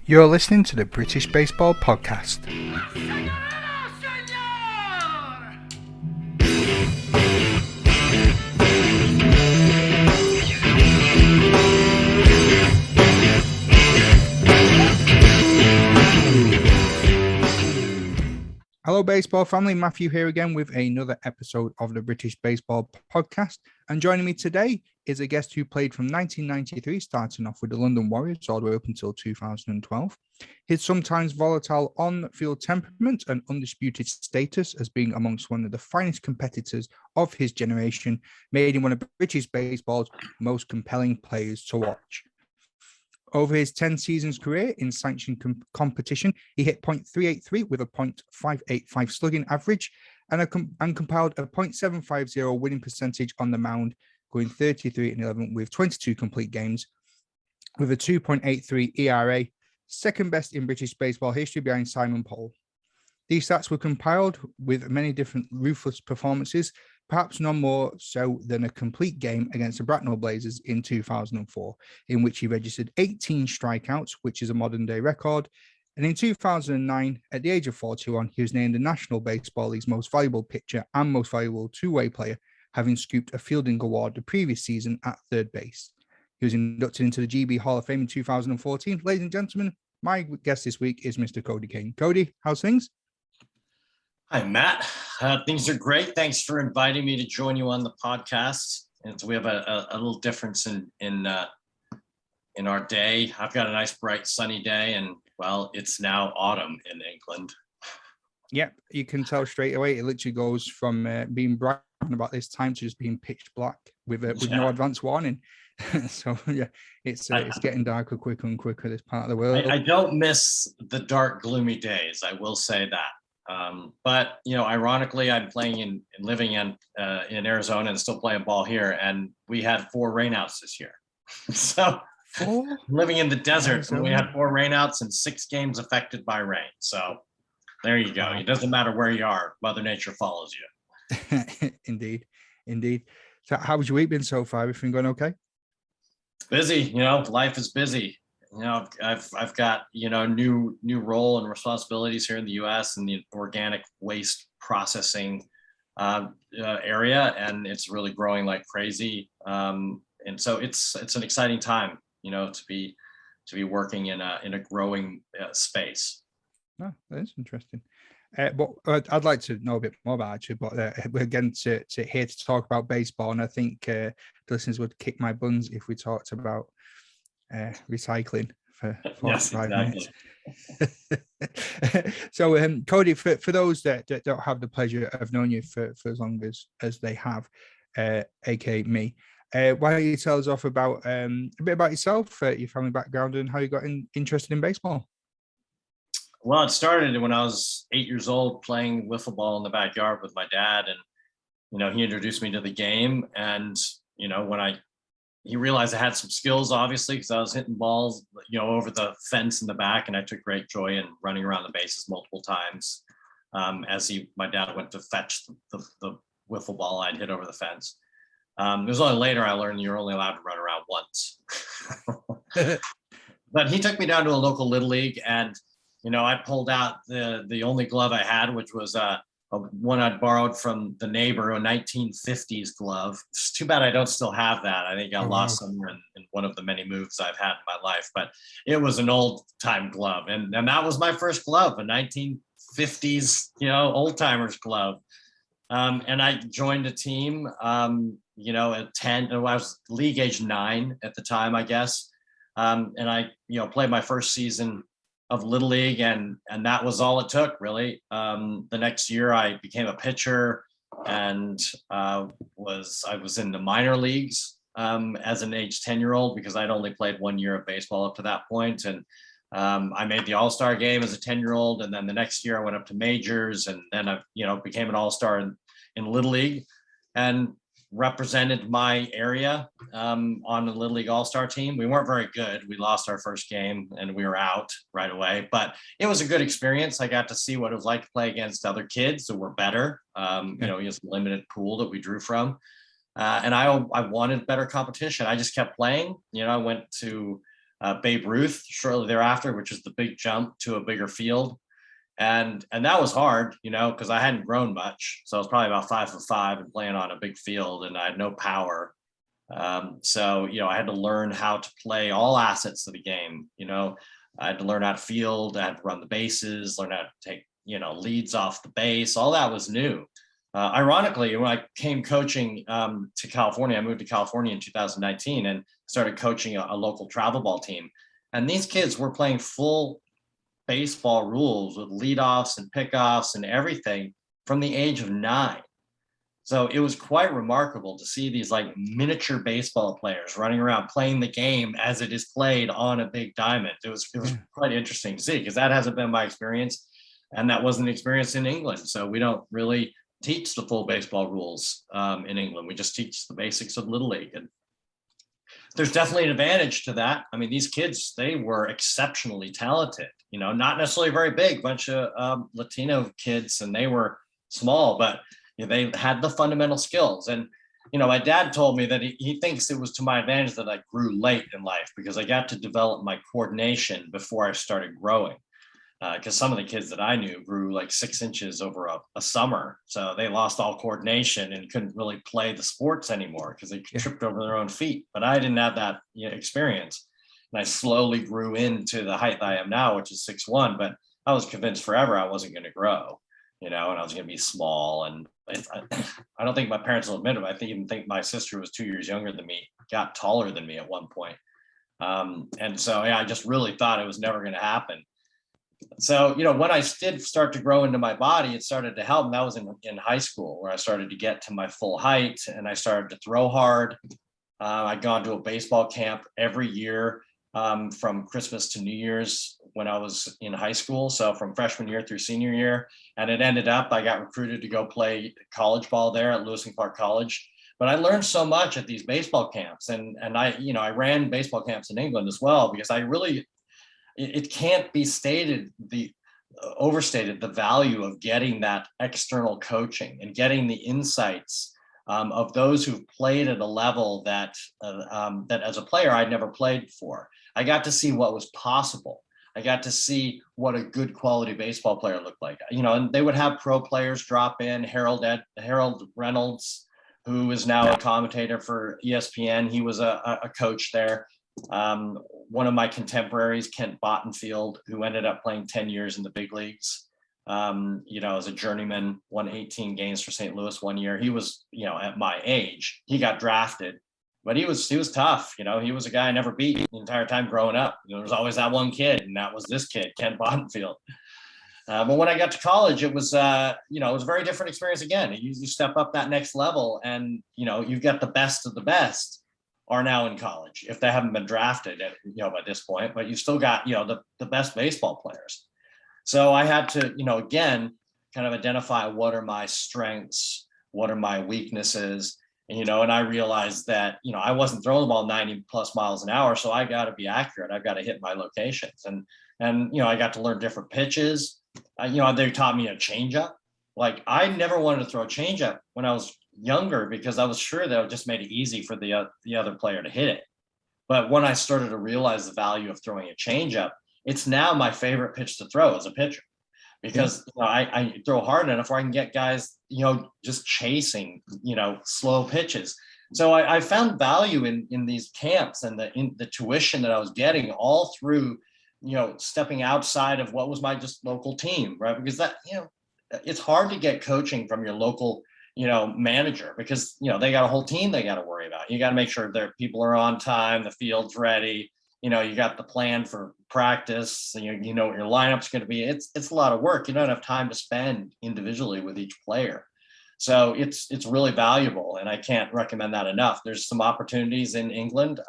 You're listening to the British Baseball Podcast. Hello, baseball family. Matthew here again with another episode of the British Baseball Podcast. And joining me today is a guest who played from 1993, starting off with the London Warriors all the way up until 2012. His sometimes volatile on-field temperament and undisputed status as being amongst one of the finest competitors of his generation made him one of British baseball's most compelling players to watch. Over his 10 seasons career in sanctioned competition, he hit .383 with a .585 slugging average and compiled a .750 winning percentage on the mound, going 33-11 with 22 complete games, with a 2.83 ERA, second best in British baseball history behind Simon Paul. These stats were compiled with many different ruthless performances, perhaps none more so than a complete game against the Bracknell Blazers in 2004, in which he registered 18 strikeouts, which is a modern-day record. And in 2009, at the age of 41, he was named the National Baseball League's most valuable pitcher and most valuable two-way player, having scooped a fielding award the previous season at third base. He was inducted into the GB Hall of Fame in 2014. Ladies and gentlemen, my guest this week is Mr. Cody Cain. Cody, how's things? Hi, Matt. Things are great. Thanks for inviting me to join you on the podcast. And so we have a little difference in our day. I've got a nice, bright, sunny day, and well, it's now autumn in England. Yep, you can tell straight away. It literally goes from being bright about this time to just being pitch black with no advance warning. So yeah, it's getting darker quicker and quicker this part of the world. I don't miss the dark, gloomy days. I will say that. But you know, ironically, I'm playing in living in Arizona and still playing ball here, and we had 4 rainouts this year. So living in the desert, and we had 4 rainouts and 6 games affected by rain. So there you go. It doesn't matter where you are, Mother Nature follows you. Indeed. So how's your week been so far? Everything going okay? Busy, you know, life is busy. You know, I've got, you know, new role and responsibilities here in the U.S. in the organic waste processing area, and it's really growing like crazy. And so it's an exciting time, you know, to be working in a growing space. Oh, that is interesting. But I'd like to know a bit more about you. But we're getting to here to talk about baseball, and I think the listeners would kick my buns if we talked about recycling for 45 minutes. So Cody, for those that don't have the pleasure of knowing you for as long as they have, aka me, why don't you tell us off about a bit about yourself, your family background, and how you got interested in baseball? Well, it started when I was 8 years old playing wiffle ball in the backyard with my dad, and you know, he introduced me to the game, and you know, when he realized I had some skills, obviously, because I was hitting balls, you know, over the fence in the back, and I took great joy in running around the bases multiple times as my dad went to fetch the wiffle ball I'd hit over the fence. It was only later I learned you're only allowed to run around once. But he took me down to a local Little League, and you know, I pulled out the only glove I had, which was one I'd borrowed from the neighbor, a 1950s glove. It's too bad I don't still have that. I think I lost somewhere in one of the many moves I've had in my life, but it was an old time glove. And that was my first glove, a 1950s, you know, old timers glove. And I joined a team, you know, at 10, I was league age 9 at the time, I guess. And I, you know, played my first season of Little League, and that was all it took, really. The next year I became a pitcher, and I was in the minor leagues as an age 10-year-old, because I'd only played 1 year of baseball up to that point. And I made the All-Star game as a 10-year-old, and then the next year I went up to majors, and then I, you know, became an All-Star in Little League, and represented my area on the Little League All-Star team. We weren't very good. We lost our first game and we were out right away, but it was a good experience. I got to see what it was like to play against other kids who were better. You know, he has a limited pool that we drew from. And I wanted better competition. I just kept playing. You know, I went to Babe Ruth shortly thereafter, which is the big jump to a bigger field. And that was hard, because I hadn't grown much. So I was probably about 5'5" and playing on a big field, and I had no power. So I had to learn how to play all assets of the game. I had to learn how to field, I had to run the bases, learn how to take, leads off the base. All that was new. Ironically, when I came coaching to California, I moved to California in 2019 and started coaching a local travel ball team. And these kids were playing full baseball rules with leadoffs and pickoffs and everything from the age of 9. So it was quite remarkable to see these like miniature baseball players running around playing the game as it is played on a big diamond. It was quite interesting to see, because that hasn't been my experience, and that wasn't the experience in England. So we don't really teach the full baseball rules in England. We just teach the basics of Little League. And there's definitely an advantage to that. I mean, these kids, they were exceptionally talented, not necessarily very big, bunch of Latino kids, and they were small, but they had the fundamental skills. And, my dad told me that he thinks it was to my advantage that I grew late in life, because I got to develop my coordination before I started growing. Because some of the kids that I knew grew like 6 inches over a summer. So they lost all coordination and couldn't really play the sports anymore because they tripped over their own feet. But I didn't have that experience. And I slowly grew into the height that I am now, which is 6'1". But I was convinced forever I wasn't going to grow, and I was going to be small. And I don't think my parents will admit it. I even think my sister was 2 years younger than me, got taller than me at one point. And so, I just really thought it was never going to happen. So, when I did start to grow into my body, it started to help. And that was in high school, where I started to get to my full height and I started to throw hard. I'd gone to a baseball camp every year from Christmas to New Year's when I was in high school. So from freshman year through senior year. And it ended up, I got recruited to go play college ball there at Lewis and Clark College. But I learned so much at these baseball camps. And I ran baseball camps in England as well, because it can't be overstated the value of getting that external coaching and getting the insights of those who've played at a level that as a player I'd never played before. I got to see what was possible. I got to see what a good quality baseball player looked like. And they would have pro players drop in. Harold Reynolds, who is now a commentator for ESPN, he was a coach there. One of my contemporaries, Kent Bottenfield, who ended up playing 10 years in the big leagues, as a journeyman, won 18 games for St. Louis one year. He was, at my age. He got drafted, but he was tough. He was a guy I never beat the entire time growing up. There was always that one kid, and that was this kid, Kent Bottenfield. But when I got to college, it was, it was a very different experience again. You step up that next level, and, you've got the best of the best are now in college, if they haven't been drafted at, by this point, but you still got, the best baseball players. So I had to, again, kind of identify what are my strengths, what are my weaknesses, and I realized that, I wasn't throwing the ball 90 plus miles an hour. So I got to be accurate. I've got to hit my locations, and I got to learn different pitches. They taught me a changeup. Like, I never wanted to throw a changeup when I was younger, because I was sure that it just made it easy for the other player to hit it. But when I started to realize the value of throwing a changeup, it's now my favorite pitch to throw as a pitcher, because I throw hard enough where I can get guys, just chasing, slow pitches. So I found value in these camps and the tuition that I was getting all through, stepping outside of what was my just local team, right? Because that, it's hard to get coaching from your local manager, because they got a whole team they got to worry about. You got to make sure their people are on time, the field's ready, you got the plan for practice, and you know what your lineup's going to be. It's a lot of work. You don't have time to spend individually with each player. So it's really valuable, and I can't recommend that enough. There's some opportunities in England.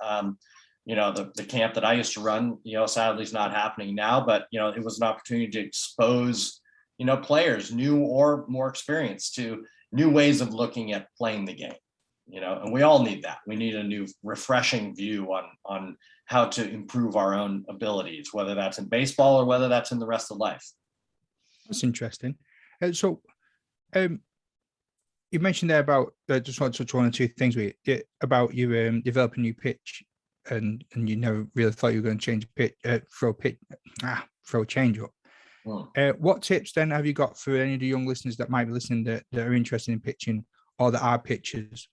The camp that I used to run, sadly is not happening now, but it was an opportunity to expose players, new or more experienced, to new ways of looking at playing the game, and we all need that. We need a new refreshing view on how to improve our own abilities, whether that's in baseball or whether that's in the rest of life. That's interesting. So you mentioned there about, just want to touch one or two things with you, about you developing a new pitch. and you never really thought you were going to change pitch, throw change up. What tips then have you got for any of the young listeners that might be listening that are interested in pitching or that are pitchers?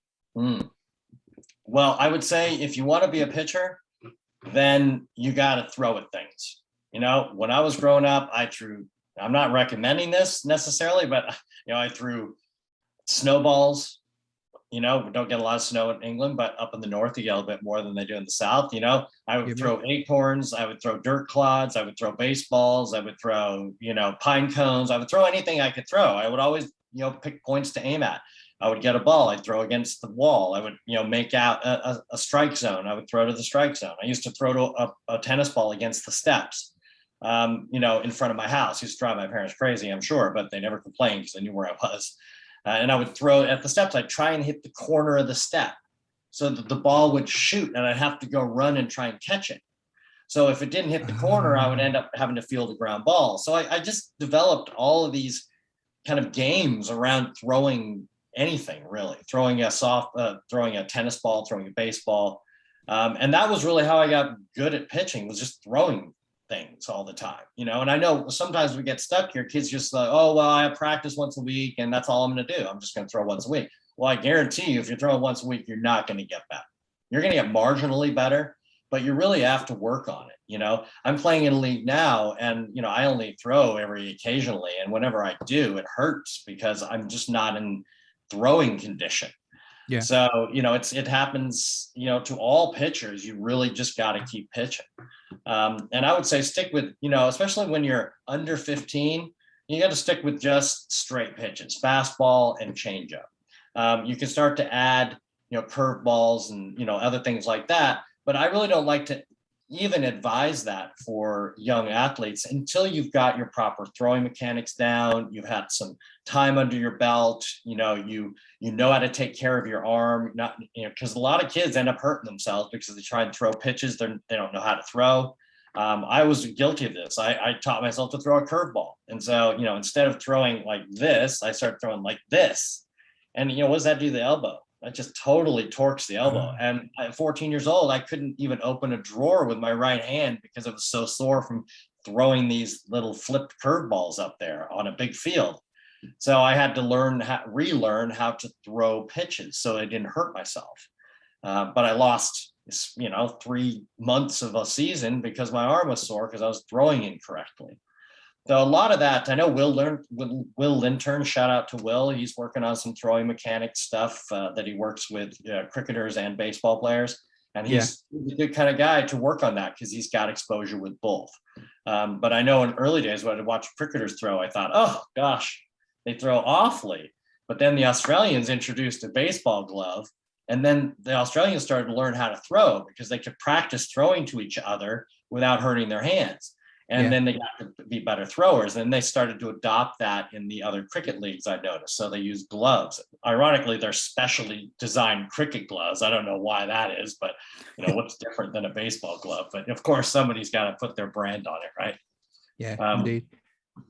Well, I would say if you want to be a pitcher, then you got to throw at things. When I was growing up, I'm not recommending this necessarily, but I threw snowballs. We don't get a lot of snow in England, but up in the north, you get a bit more than they do in the south. I would throw acorns, I would throw dirt clods, I would throw baseballs, I would throw, pine cones, I would throw anything I could throw. I would always, pick points to aim at. I would get a ball, I'd throw against the wall. I would, make out a strike zone. I would throw to the strike zone. I used to throw to a tennis ball against the steps, in front of my house. Used to drive my parents crazy, I'm sure, but they never complained because they knew where I was. And I would throw at the steps. I'd try and hit the corner of the step so that the ball would shoot and I'd have to go run and try and catch it. So if it didn't hit the corner, I would end up having to field a ground ball. So I just developed all of these kind of games around throwing anything, really. Throwing a tennis ball, throwing a baseball. And that was really how I got good at pitching, was just throwing things all the time, and I know sometimes we get stuck here. Kids just like, oh, well, I have practice once a week and that's all I'm going to do. I'm just going to throw once a week. Well, I guarantee you, if you're throwing once a week, you're not going to get better. You're going to get marginally better, but you really have to work on it. I'm playing in a league now and, I only throw every occasionally. And whenever I do, it hurts because I'm just not in throwing condition. Yeah. So, it happens, to all pitchers. You really just got to keep pitching. And I would say stick with, especially when you're under 15, you got to stick with just straight pitches, fastball and changeup. You can start to add, curveballs and, other things like that. But I really don't like to even advise that for young athletes until you've got your proper throwing mechanics down. You've had some time under your belt. You know how to take care of your arm. Not, because a lot of kids end up hurting themselves because they try and throw pitches they don't know how to throw. I was guilty of this. I taught myself to throw a curveball, and so instead of throwing like this, I started throwing like this. And what does that do to the elbow? That just totally torques the elbow. And at 14 years old, I couldn't even open a drawer with my right hand because it was so sore from throwing these little flipped curveballs up there on a big field. So I had to relearn how to throw pitches so I didn't hurt myself. But I lost, 3 months of a season because my arm was sore because I was throwing incorrectly. So a lot of that, I know Will Lintern, shout out to Will. He's working on some throwing mechanics stuff that he works with cricketers and baseball players. And he's a good kind of guy to work on that because he's got exposure with both. But I know in early days when I watched cricketers throw, I thought, oh gosh, they throw awfully. But then the Australians introduced a baseball glove. And then the Australians started to learn how to throw because they could practice throwing to each other without hurting their hands. And then they got to be better throwers. And they started to adopt that in the other cricket leagues, I noticed. So they use gloves. Ironically, they're specially designed cricket gloves. I don't know why that is, but what's different than a baseball glove? But of course, somebody's got to put their brand on it, right? Yeah, indeed.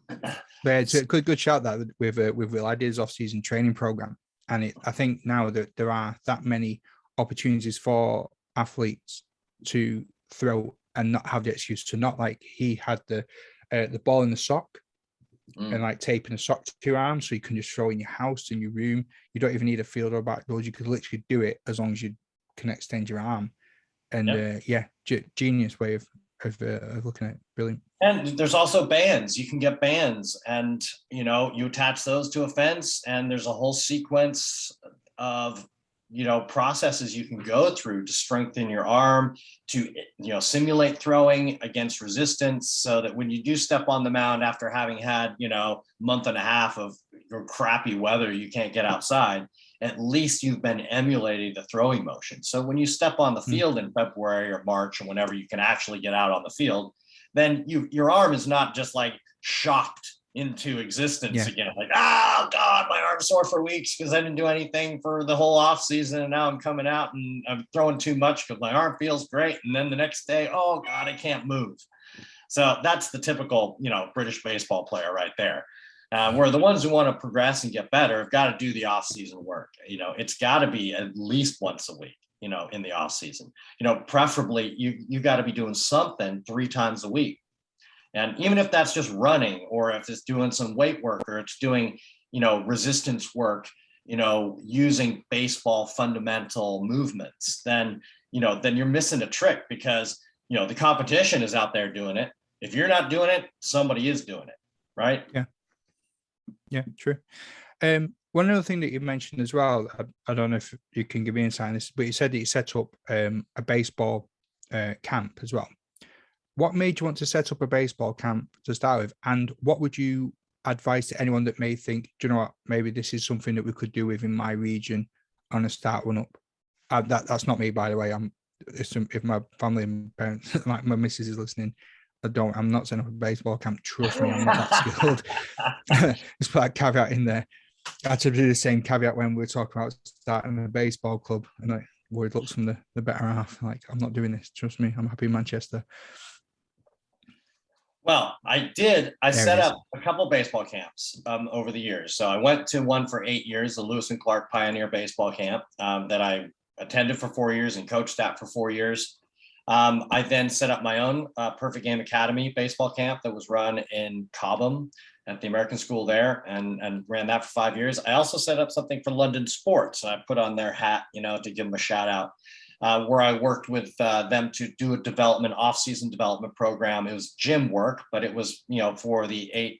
But it's a good shout that with Will. I did his off-season training program. And I think now that there are that many opportunities for athletes to throw and not have the excuse to not, like he had the ball in the sock and like taping a sock to your arm so you can just throw in your house, in your room. You don't even need a field or back doors. You could literally do it as long as you can extend your arm. And genius way of looking at it. Brilliant. And there's also bands. You can get bands and, you attach those to a fence and there's a whole sequence of processes you can go through to strengthen your arm, to, simulate throwing against resistance so that when you do step on the mound after having had, month and a half of your crappy weather, you can't get outside, at least you've been emulating the throwing motion. So when you step on the field in February or March or whenever you can actually get out on the field, then your arm is not just like shocked into existence again. Like, oh God, my arm's sore for weeks because I didn't do anything for the whole off season. And now I'm coming out and I'm throwing too much because my arm feels great. And then the next day, oh God, I can't move. So that's the typical, British baseball player right there. Where the ones who want to progress and get better have got to do the off season work. It's got to be at least once a week. in the off season. Preferably you got to be doing something 3 times a week. And even if that's just running, or if it's doing some weight work, or it's doing, resistance work, using baseball fundamental movements, then you're missing a trick, because, the competition is out there doing it. If you're not doing it, somebody is doing it. Right. Yeah, true. One other thing that you mentioned as well, I don't know if you can give me insight on this, but you said that you set up a baseball camp as well. What made you want to set up a baseball camp to start with? And what would you advise to anyone that may think, do you know what, maybe this is something that we could do within my region on a start one up? That's not me, by the way. If my family and parents, like my missus is listening, I'm not setting up a baseball camp. Trust me, I'm not that skilled. Just put that caveat in there. I had to do the same caveat when we were talking about starting a baseball club, and like word looks from the better half. Like, I'm not doing this. Trust me, I'm happy in Manchester. Well, I set up a couple baseball camps over the years. So I went to one for 8 years, the Lewis and Clark Pioneer Baseball Camp, that I attended for 4 years and coached at for 4 years. I then set up my own Perfect Game Academy baseball camp that was run in Cobham at the American School there, and ran that for 5 years. I also set up something for London Sports. I put on their hat, to give them a shout out. Where I worked with them to do a off-season development program. It was gym work, but it was, for the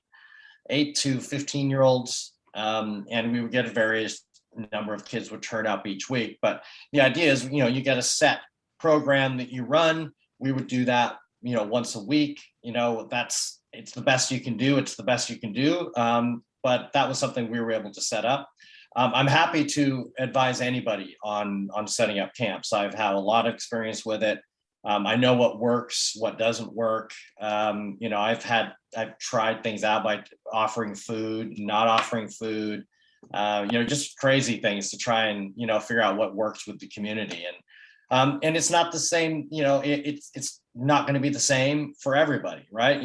8 to 15-year-olds. And we would get a various number of kids would turn up each week. But the idea is, you get a set program that you run. We would do that, once a week. It's the best you can do. It's the best you can do. But that was something we were able to set up. I'm happy to advise anybody on setting up camps. I've had a lot of experience with it. I know what works, what doesn't work. I've tried things out by offering food, not offering food, just crazy things to try and, figure out what works with the community. And it's not the same, it's not going to be the same for everybody, right?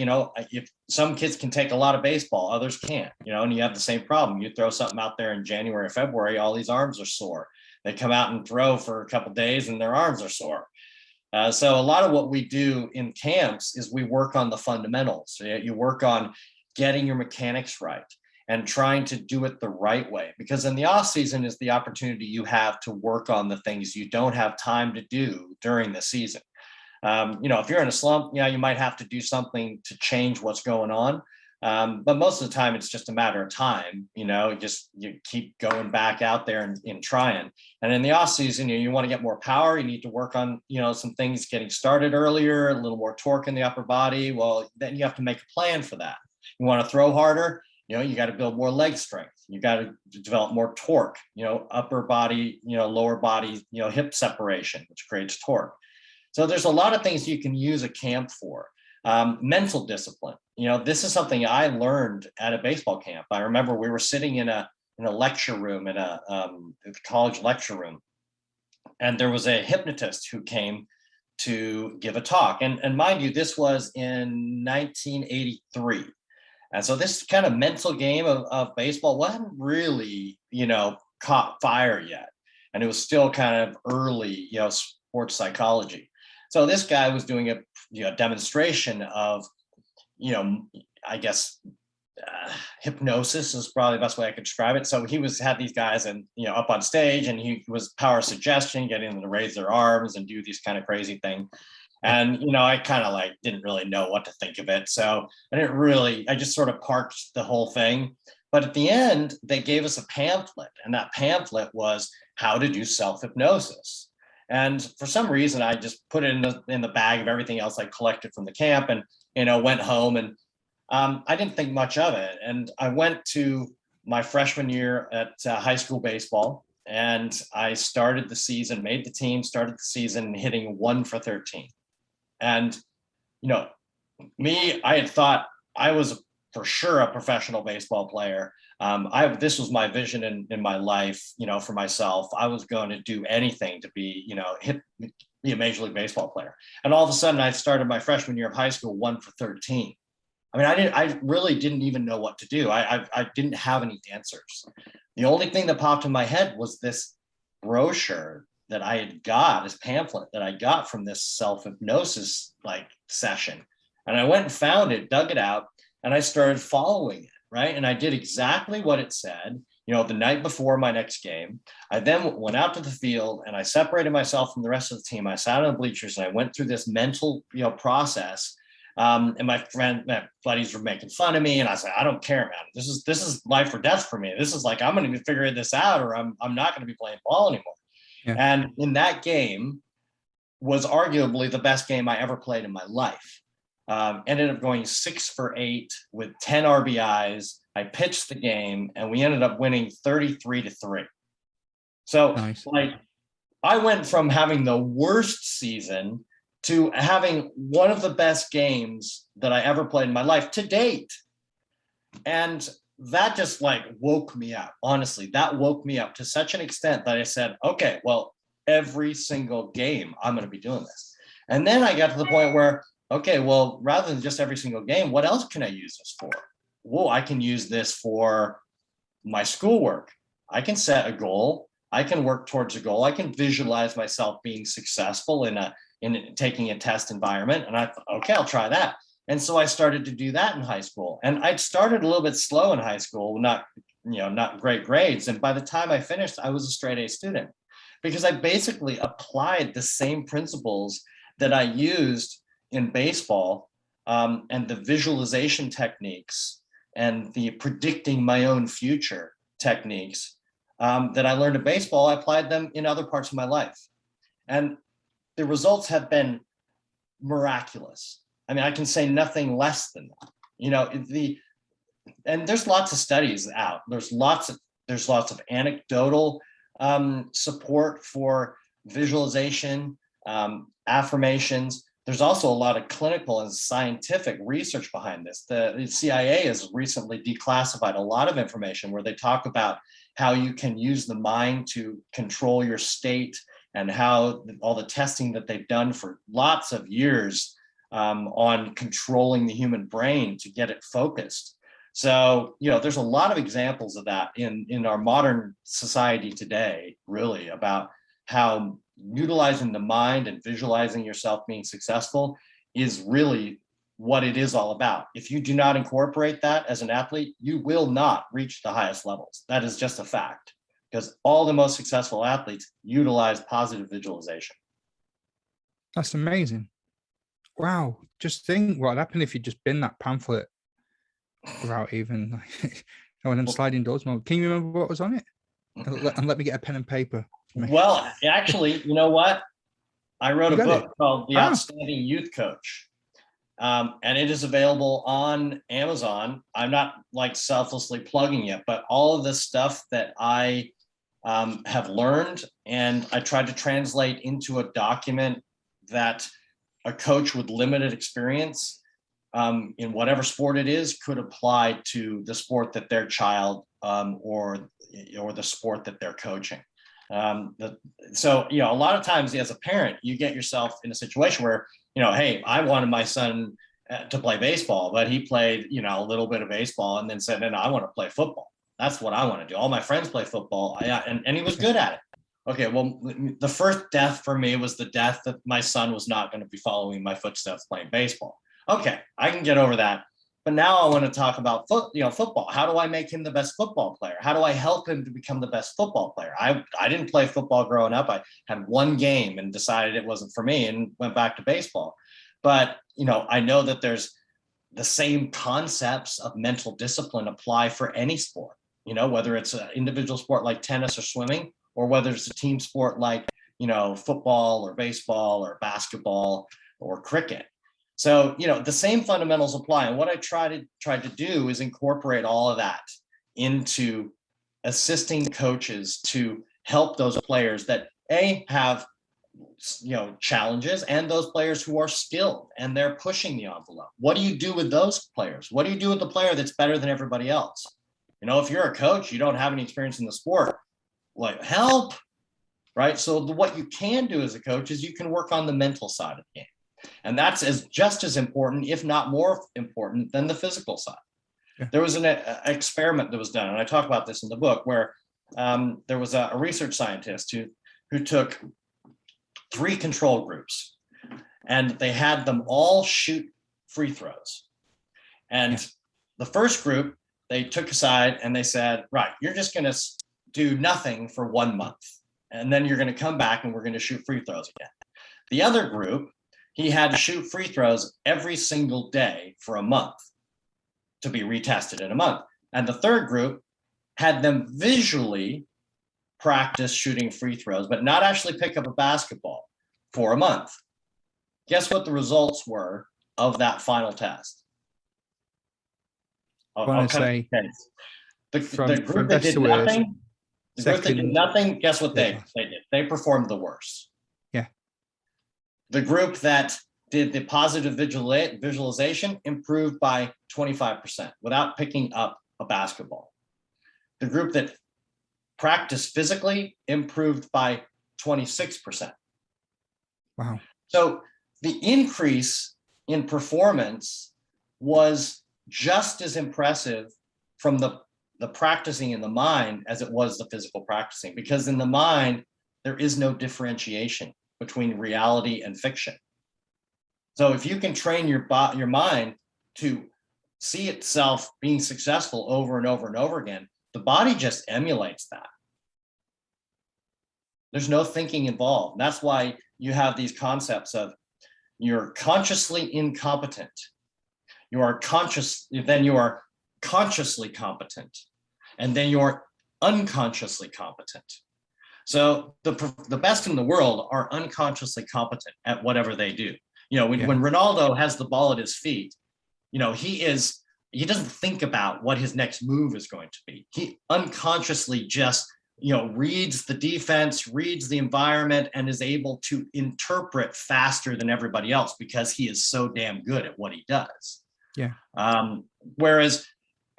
If some kids can take a lot of baseball, others can't, and you have the same problem. You throw something out there in January or February, all these arms are sore. They come out and throw for a couple of days and their arms are sore. So a lot of what we do in camps is we work on the fundamentals. You work on getting your mechanics right and trying to do it the right way, because in the off season is the opportunity you have to work on the things you don't have time to do during the season. If you're in a slump, you might have to do something to change what's going on. But most of the time it's just a matter of time, you keep going back out there and trying. And in the off season, you want to get more power. You need to work on, some things getting started earlier, a little more torque in the upper body. Well, then you have to make a plan for that. You want to throw harder. You got to build more leg strength. You got to develop more torque, upper body, lower body, hip separation, which creates torque. So there's a lot of things you can use a camp for. Mental discipline. This is something I learned at a baseball camp. I remember we were sitting in a lecture room, in a college lecture room, and there was a hypnotist who came to give a talk. And mind you, this was in 1983. And so this kind of mental game of baseball wasn't really, caught fire yet. And it was still kind of early, sports psychology. So this guy was doing a demonstration of, I guess, hypnosis is probably the best way I could describe it. So he had these guys and, up on stage, and he was power suggestion, getting them to raise their arms and do these kind of crazy things. And, I kind of didn't really know what to think of it. So I just sort of parked the whole thing. But at the end, they gave us a pamphlet, and that pamphlet was how to do self-hypnosis. And for some reason, I just put it in the bag of everything else I collected from the camp, and, went home, and I didn't think much of it. And I went to my freshman year at high school baseball, and I started the season, made the team, started the season hitting 1 for 13. And, I had thought I was for sure a professional baseball player. This was my vision in my life, for myself. I was going to do anything to be, be a Major League Baseball player. And all of a sudden I started my freshman year of high school 1 for 13. I mean, I really didn't even know what to do. I didn't have any answers. The only thing that popped in my head was this brochure that I had got, this pamphlet that I got from this self-hypnosis like session. And I went and found it, dug it out, and I started following it, right? And I did exactly what it said, the night before my next game. I then went out to the field and I separated myself from the rest of the team. I sat on the bleachers and I went through this mental, process. And my buddies were making fun of me, and I said, I don't care, man. This is life or death for me. This is like, I'm going to be figuring this out, or I'm not going to be playing ball anymore. Yeah. And in that game was arguably the best game I ever played in my life. Ended up going 6 for 8 with 10 RBIs. I pitched the game and we ended up winning 33-3. So nice. I went from having the worst season to having one of the best games that I ever played in my life to date. And that just woke me up. Honestly, that woke me up to such an extent that I said, okay, well, every single game I'm going to be doing this. And then I got to the point where, okay, well, rather than just every single game, what else can I use this for? Well, I can use this for my schoolwork. I can set a goal. I can work towards a goal. I can visualize myself being successful in taking a test environment. And I thought, okay, I'll try that. And so I started to do that in high school. And I'd started a little bit slow in high school, not great grades. And by the time I finished, I was a straight A student because I basically applied the same principles that I used in baseball, and the visualization techniques and the predicting my own future techniques that I learned in baseball. I applied them in other parts of my life. And the results have been miraculous. I mean, I can say nothing less than that. And there's lots of studies out. There's lots of anecdotal support for visualization, affirmations. There's also a lot of clinical and scientific research behind this. The CIA has recently declassified a lot of information where they talk about how you can use the mind to control your state, and how all the testing that they've done for lots of years on controlling the human brain to get it focused. So, there's a lot of examples of that in our modern society today, really, about how utilizing the mind and visualizing yourself being successful is really what it is all about. If you do not incorporate that as an athlete, you will not reach the highest levels. That is just a fact, because all the most successful athletes utilize positive visualization. That's amazing. Wow. Just think what happened if you just bin that pamphlet without even going and sliding doors mode. Can you remember what was on it? And let me get a pen and paper. Well, actually, you know what? I wrote a book called The Outstanding Youth Coach. And it is available on Amazon. I'm not selflessly plugging it, but all of the stuff that I have learned, and I tried to translate into a document that a coach with limited experience in whatever sport it is could apply to the sport that their child or the sport that they're coaching. So, a lot of times as a parent, you get yourself in a situation where, hey, I wanted my son to play baseball, but he played, a little bit of baseball and then said, no, I want to play football. That's what I want to do. All my friends play football. And he was good at it. Okay, well, the first death for me was the death that my son was not going to be following my footsteps playing baseball. Okay, I can get over that. But now I want to talk about football. How do I make him the best football player? How do I help him to become the best football player? I didn't play football growing up. I had one game and decided it wasn't for me and went back to baseball. But, I know that there's the same concepts of mental discipline apply for any sport, whether it's an individual sport like tennis or swimming, or whether it's a team sport like, football or baseball or basketball or cricket. So, the same fundamentals apply. And what I tried to do is incorporate all of that into assisting coaches to help those players that have, challenges, and those players who are skilled and they're pushing the envelope. What do you do with those players? What do you do with the player that's better than everybody else? If you're a coach, you don't have any experience in the sport, help, right? So what you can do as a coach is you can work on the mental side of the game. And that's just as important, if not more important, than the physical side. Yeah. There was an experiment that was done, and I talk about this in the book, where there was a research scientist who who took 3 control groups, and they had them all shoot free throws. And the first group, they took aside and they said, right, you're just going to do nothing for 1 month. And then you're going to come back and we're going to shoot free throws again. The other group, he had to shoot free throws every single day for a month to be retested in a month. And the third group had them visually practice shooting free throws, but not actually pick up a basketball for a month. Guess what the results were of that final test? I want to say the group that did nothing. The group that did nothing. Guess what they did? They performed the worst. Yeah. The group that did the positive visualization improved by 25% without picking up a basketball. The group that practiced physically improved by 26%. Wow. So the increase in performance was just as impressive from the practicing in the mind as it was the physical practicing, because in the mind, there is no differentiation between reality and fiction. So if you can train your mind to see itself being successful over and over and over again, the body just emulates that. There's no thinking involved. That's why you have these concepts of you're consciously incompetent. You are conscious, then you are consciously competent, and then you're unconsciously competent. So the best in the world are unconsciously competent at whatever they do. You know, when Ronaldo has the ball at his feet, you know, he doesn't think about what his next move is going to be. He unconsciously just, you know, reads the defense, reads the environment, and is able to interpret faster than everybody else because he is so damn good at what he does. Yeah. Whereas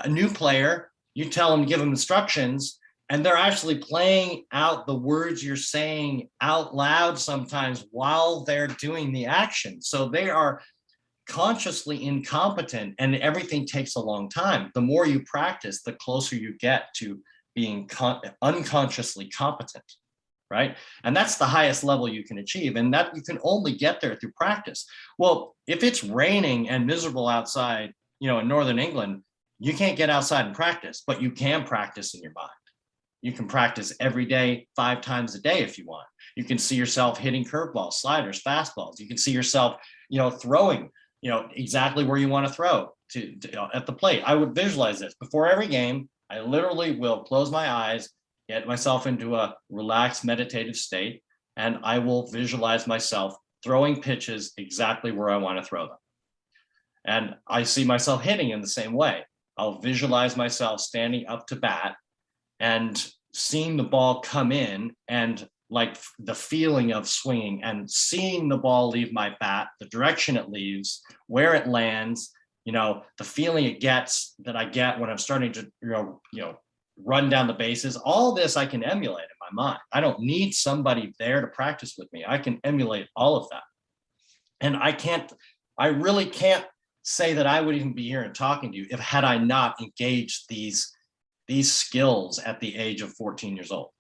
a new player, you tell them, give them instructions, and they're actually playing out the words you're saying out loud sometimes while they're doing the action. So they are consciously incompetent, and everything takes a long time. The more you practice, the closer you get to being unconsciously competent, right? And that's the highest level you can achieve, and that you can only get there through practice. Well, if it's raining and miserable outside, you know, in Northern England, you can't get outside and practice, but you can practice in your mind. You can practice every day, 5 times a day if you want. You can see yourself hitting curveballs, sliders, fastballs. You can see yourself, you know, throwing, you know, exactly where you want to throw to at the plate. I would visualize this before every game. I literally will close my eyes, get myself into a relaxed meditative state, and I will visualize myself throwing pitches exactly where I want to throw them. And I see myself hitting in the same way. I'll visualize myself standing up to bat and seeing the ball come in, and like the feeling of swinging and seeing the ball leave my bat, the direction it leaves, where it lands, you know, the feeling it gets that I get when I'm starting to, you know, run down the bases. All this I can emulate in my mind. I don't need somebody there to practice with me. I can emulate all of that. And I really can't say that I would even be here and talking to you if had I not engaged these skills at the age of 14 years old.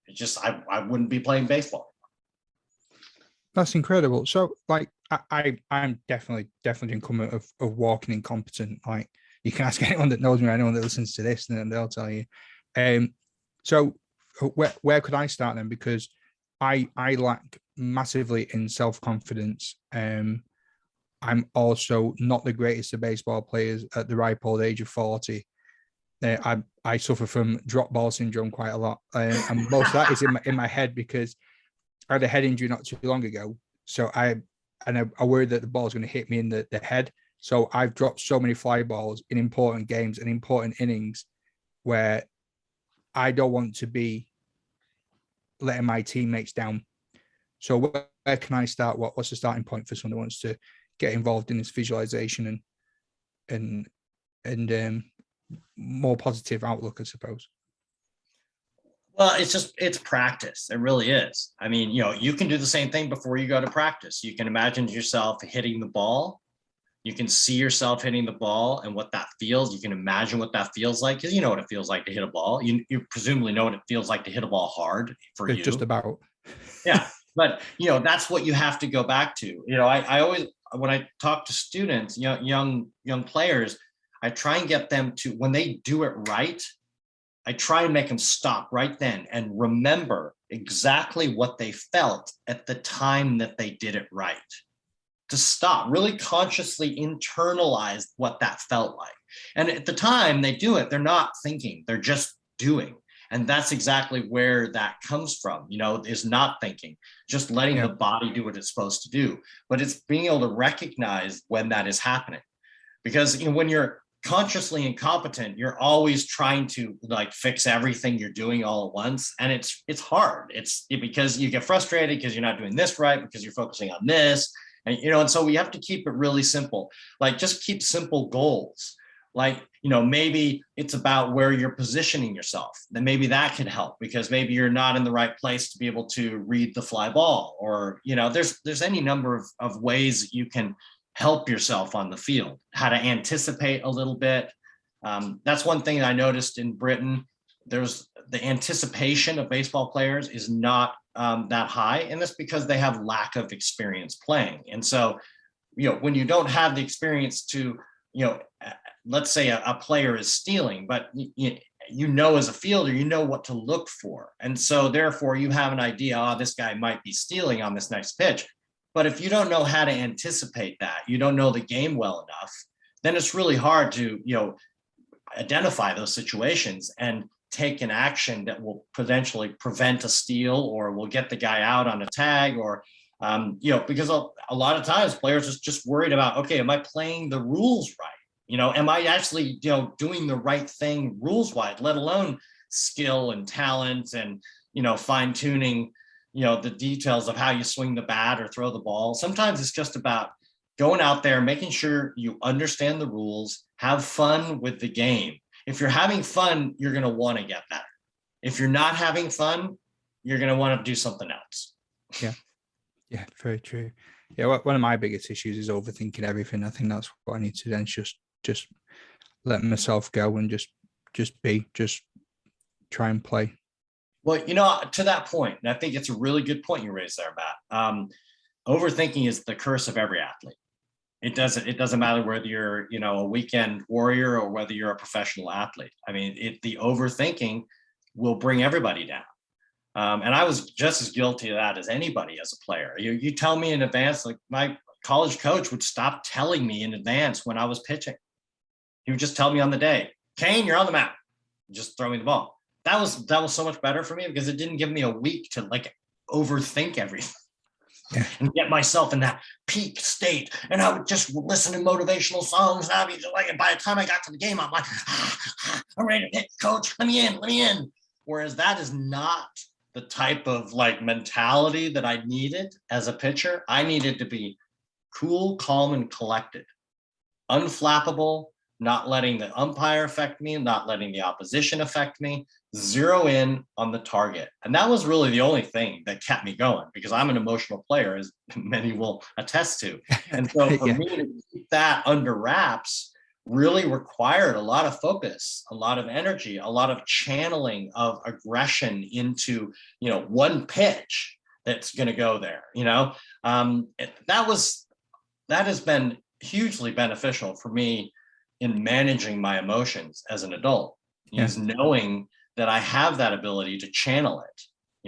It just, I wouldn't be playing baseball. That's incredible. So like, I'm definitely incompetent of walking incompetent. Like, you can ask anyone that knows me, anyone that listens to this, and they'll tell you. So where could I start then? Because I lack massively in self-confidence. I'm also not the greatest of baseball players at the ripe old age of 40. I suffer from drop ball syndrome quite a lot, and most of that is in my head because I had a head injury not too long ago. So I worry that the ball is going to hit me in the head. So I've dropped so many fly balls in important games and important innings where I don't want to be letting my teammates down. So where can I start? What's the starting point for someone who wants to get involved in this visualization and more positive outlook, I suppose? Well, it's practice. It really is. I mean, you know, you can do the same thing before you go to practice. You can imagine yourself hitting the ball. You can see yourself hitting the ball and what that feels. You can imagine what that feels like, because you know what it feels like to hit a ball. You presumably know what it feels like to hit a ball hard for you. Just about. Yeah. But, that's what you have to go back to. I always, when I talk to students, young players, I try and get them to, when they do it right, I try and make them stop right then and remember exactly what they felt at the time that they did it right. To stop, really consciously internalize what that felt like. And at the time they do it, they're not thinking, they're just doing. And that's exactly where that comes from, is not thinking, just letting the body do what it's supposed to do. But it's being able to recognize when that is happening. Because when you're consciously incompetent, you're always trying to fix everything you're doing all at once. And it's hard. It's because you get frustrated because you're not doing this right, because you're focusing on this. And so we have to keep it really simple. Just keep simple goals. Maybe it's about where you're positioning yourself. Then maybe that could help, because maybe you're not in the right place to be able to read the fly ball, or, there's any number of ways that you can help yourself on the field, how to anticipate a little bit. That's one thing I noticed in Britain. There's the anticipation of baseball players is not that high, and that's because they have lack of experience playing. And so, when you don't have the experience to, let's say a player is stealing, but as a fielder, what to look for. And so therefore you have an idea, this guy might be stealing on this next pitch. But if you don't know how to anticipate that, you don't know the game well enough, then it's really hard to, identify those situations and take an action that will potentially prevent a steal, or will get the guy out on a tag, or, because a lot of times players are just worried about, okay, am I playing the rules right? Am I actually, doing the right thing rules wise, let alone skill and talent and, fine tuning, the details of how you swing the bat or throw the ball. Sometimes it's just about going out there, making sure you understand the rules, have fun with the game. If you're having fun, you're going to want to get better. If you're not having fun, you're going to want to do something else. Yeah, very true. Yeah, one of my biggest issues is overthinking everything. I think that's what I need to then just let myself go and just try and play. Well, to that point, and I think it's a really good point you raised there, Matt. Overthinking is the curse of every athlete. It doesn't matter whether you're, a weekend warrior or whether you're a professional athlete. I mean, the overthinking will bring everybody down. And I was just as guilty of that as anybody as a player. You tell me in advance, my college coach would stop telling me in advance when I was pitching. He would just tell me on the day, Cain, you're on the mound. Just throw me the ball. That was so much better for me, because it didn't give me a week to overthink everything. Yeah. And get myself in that peak state. And I would just listen to motivational songs. And I'd be and by the time I got to the game, I'm like, I'm ready to hit, coach. Let me in. Whereas that is not the type of mentality that I needed as a pitcher. I needed to be cool, calm, and collected, unflappable, not letting the umpire affect me, not letting the opposition affect me, zero in on the target. And that was really the only thing that kept me going, because I'm an emotional player, as many will attest to. And so for me to keep that under wraps really required a lot of focus, a lot of energy, a lot of channeling of aggression into, one pitch that's going to go there. That has been hugely beneficial for me in managing my emotions as an adult, is knowing that I have that ability to channel it,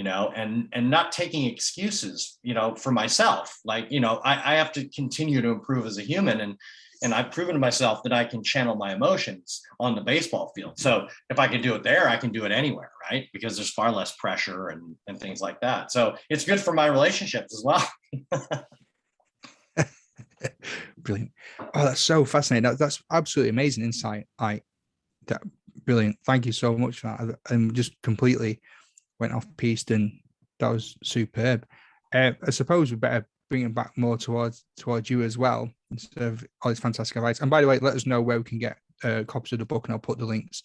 and not taking excuses, for myself. I have to continue to improve as a human, and I've proven to myself that I can channel my emotions on the baseball field. So if I can do it there, I can do it anywhere, right? Because there's far less pressure and things like that. So it's good for my relationships as well. Brilliant. Oh, that's so fascinating. That's absolutely amazing insight. Brilliant. Thank you so much for that. And just completely went off piste, and that was superb. I suppose we better bring it back more towards you as well, instead of all this fantastic advice. And by the way, let us know where we can get copies of the book, and I'll put the links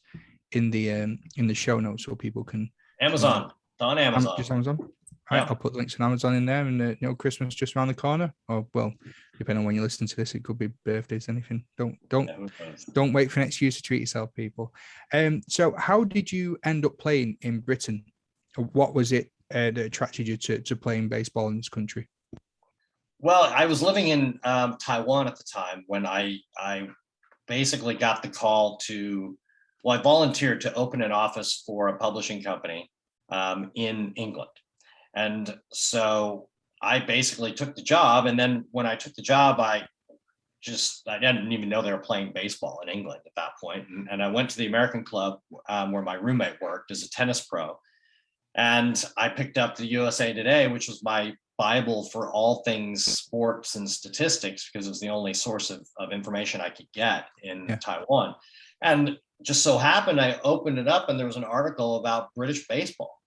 in the show notes so people can. Amazon. It's on Amazon. Just Amazon. All right, I'll put links on Amazon in there, and Christmas just around the corner. Or well, depending on when you listen to this, it could be birthdays, anything. Don't wait for an excuse to treat yourself, people. So how did you end up playing in Britain? What was it that attracted you to playing baseball in this country? Well, I was living in Taiwan at the time when I basically got the call I volunteered to open an office for a publishing company in England. And so I basically took the job. And then when I took the job, I didn't even know they were playing baseball in England at that point. And I went to the American club where my roommate worked as a tennis pro. And I picked up the USA Today, which was my Bible for all things sports and statistics, because it was the only source of information I could get in Taiwan. And just so happened, I opened it up and there was an article about British baseball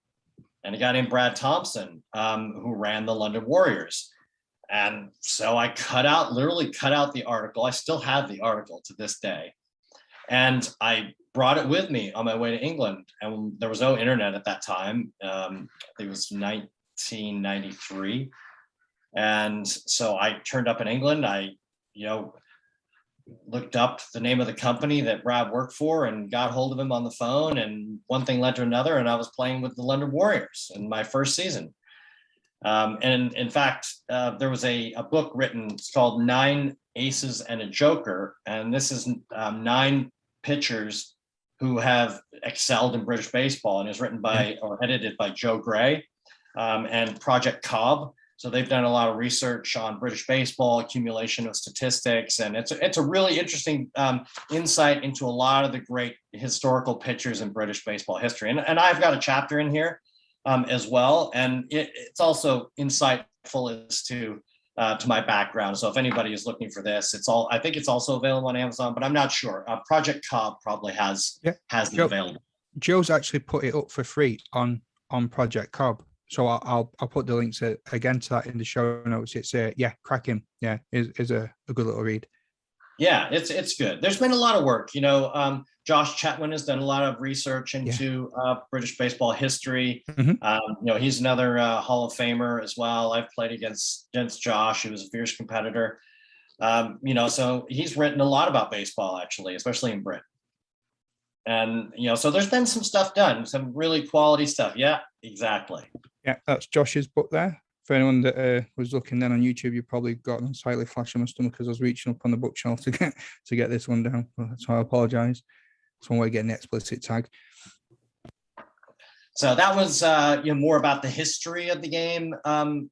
and a guy named Brad Thompson, who ran the London Warriors. And so I literally cut out the article. I still have the article to this day. And I brought it with me on my way to England. And there was no internet at that time. I think it was 1993. And so I turned up in England. I, looked up the name of the company that Brad worked for and got hold of him on the phone. And one thing led to another. And I was playing with the London Warriors in my first season. And in fact, there was a book written, it's called 9 Aces and a Joker. And this is 9 pitchers who have excelled in British baseball, and is written by or edited by Joe Gray and Project Cobb. So they've done a lot of research on British baseball, accumulation of statistics, and it's a really interesting insight into a lot of the great historical pitchers in British baseball history. And I've got a chapter in here as well, and it's also insightful as to my background. So if anybody is looking for this, I think it's also available on Amazon, but I'm not sure. Project Cobb probably has it available. Joe's actually put it up for free on Project Cobb. So I'll put the links again to that in the show notes. It's crack him. Yeah, is a good little read. Yeah, it's good. There's been a lot of work. Josh Chetwin has done a lot of research into British baseball history. Mm-hmm. He's another Hall of Famer as well. I've played against Josh, who was a fierce competitor. So he's written a lot about baseball, actually, especially in Britain. And, so there's been some stuff done, some really quality stuff. Yeah, exactly. Yeah, that's Josh's book there. For anyone that was looking then on YouTube, you probably got a slightly flash on my stomach because I was reaching up on the bookshelf to get this one down. So I apologize. That's one way of getting the explicit tag. So that was more about the history of the game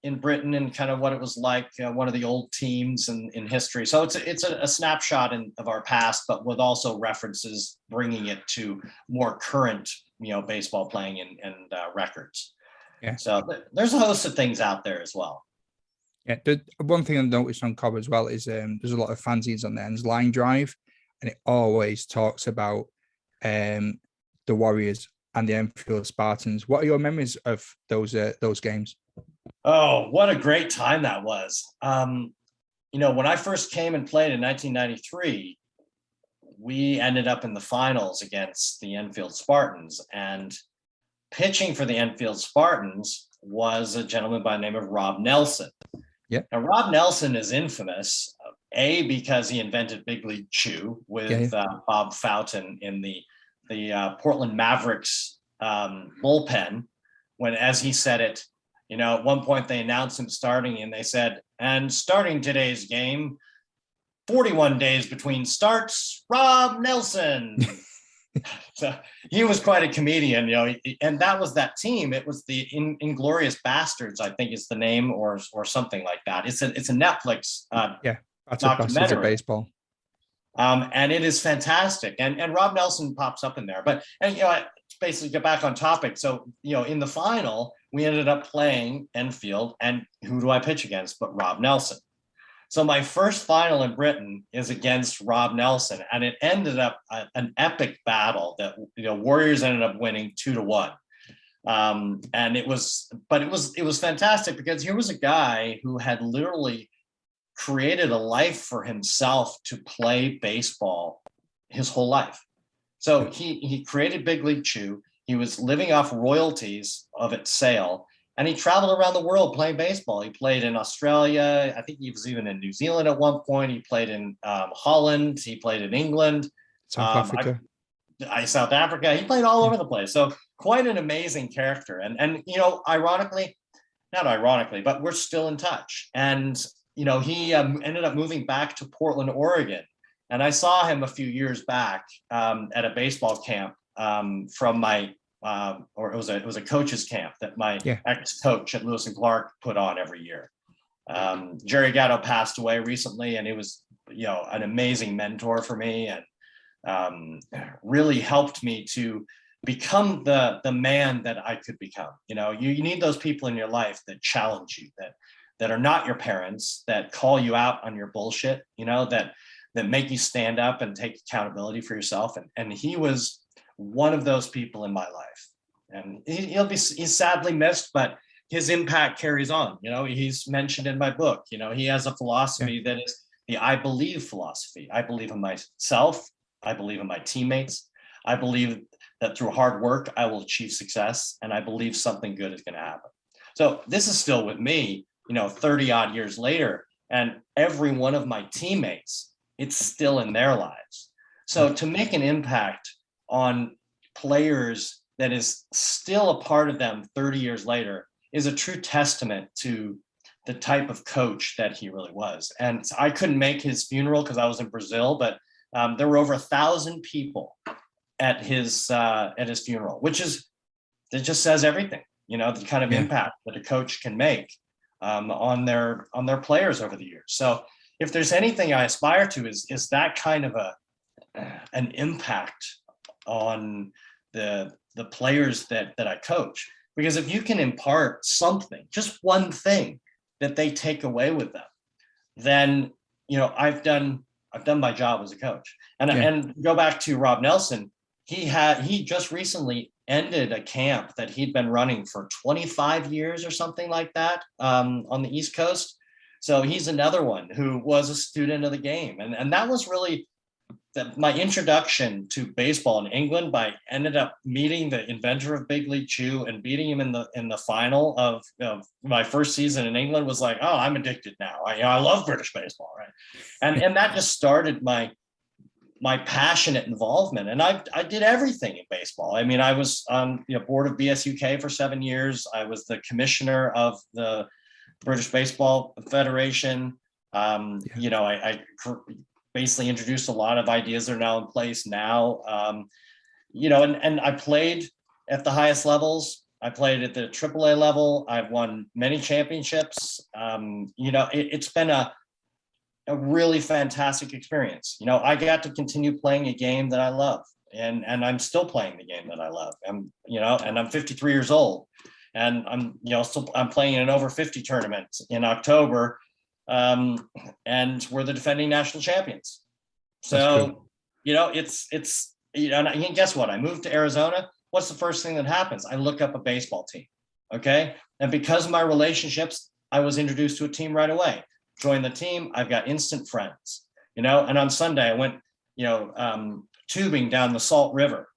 in Britain and kind of what it was like, one of the old teams in history. So it's a snapshot of our past, but with also references bringing it to more current, baseball playing and records. Yeah. So there's a host of things out there as well. Yeah. The one thing I noticed on Cobb as well is there's a lot of fanzines on there, and there's Line Drive, and it always talks about the Warriors and the Enfield Spartans. What are your memories of those games? Oh, what a great time that was. When I first came and played in 1993, we ended up in the finals against the Enfield Spartans, and pitching for the Enfield Spartans was a gentleman by the name of Rob Nelson. Yeah. Now, Rob Nelson is infamous, because he invented Big League Chew with Bob Fountain in the Portland Mavericks bullpen, when, as he said it, at one point they announced him starting and they said, and starting today's game, 41 days between starts, Rob Nelson. So he was quite a comedian, and that was that team. It was the Inglorious Bastards, I think is the name, or something like that. It's a Netflix documentary of baseball. And it is fantastic. And Rob Nelson pops up in there. But basically get back on topic. So, in the final, we ended up playing Enfield, and who do I pitch against but Rob Nelson? So my first final in Britain is against Rob Nelson, and it ended up an epic battle that Warriors ended up winning 2-1. And it was fantastic because here was a guy who had literally created a life for himself to play baseball his whole life. So he created Big League Chew. He was living off royalties of its sale, and he traveled around the world playing baseball. He played in Australia. I think he was even in New Zealand at one point. He played in Holland. He played in England. South Africa. South Africa. He played all over the place. So quite an amazing character. And ironically, not ironically, but we're still in touch. And he ended up moving back to Portland, Oregon. And I saw him a few years back at a baseball camp from my, or it was a coach's camp that my ex-coach at Lewis and Clark put on every year. Jerry Gatto passed away recently, and he was, an amazing mentor for me, and really helped me to become the man that I could become. You need those people in your life that challenge you, that are not your parents, that call you out on your bullshit, that make you stand up and take accountability for yourself. And he was one of those people in my life. And he's sadly missed, but his impact carries on. He's mentioned in my book, he has a philosophy that is the I believe philosophy. I believe in myself. I believe in my teammates. I believe that through hard work, I will achieve success. And I believe something good is going to happen. So this is still with me, 30 odd years later, and every one of my teammates, it's still in their lives. So to make an impact on players that is still a part of them 30 years later is a true testament to the type of coach that he really was. And I couldn't make his funeral because I was in Brazil, but there were over 1,000 people at his funeral, it just says everything, the kind of impact that a coach can make on their players over the years. So if there's anything I aspire to is that kind of an impact on the players that I coach. Because if you can impart something, just one thing that they take away with them, then I've done my job as a coach. And go back to Rob Nelson, he just recently ended a camp that he'd been running for 25 years or something like that on the East Coast. So he's another one who was a student of the game. And that was really my introduction to baseball in England. I ended up meeting the inventor of Big League Chew and beating him in the final of my first season in England. Was like, oh, I'm addicted now. I love British baseball, right? And that just started my passionate involvement. And I did everything in baseball. I mean, I was on board of BSUK for 7 years. I was the commissioner of the British Baseball Federation. I basically introduced a lot of ideas that are now in place now. And I played at the highest levels. I played at the AAA level. I've won many championships. It's been a really fantastic experience. I got to continue playing a game that I love, and I'm still playing the game that I love. And I'm 53 years old, and I'm playing in an over 50 tournament in October. And we're the defending national champions. So, and guess what? I moved to Arizona. What's the first thing that happens? I look up a baseball team. Okay. And because of my relationships, I was introduced to a team right away. Joined the team. I've got instant friends, and on Sunday I went, tubing down the Salt River.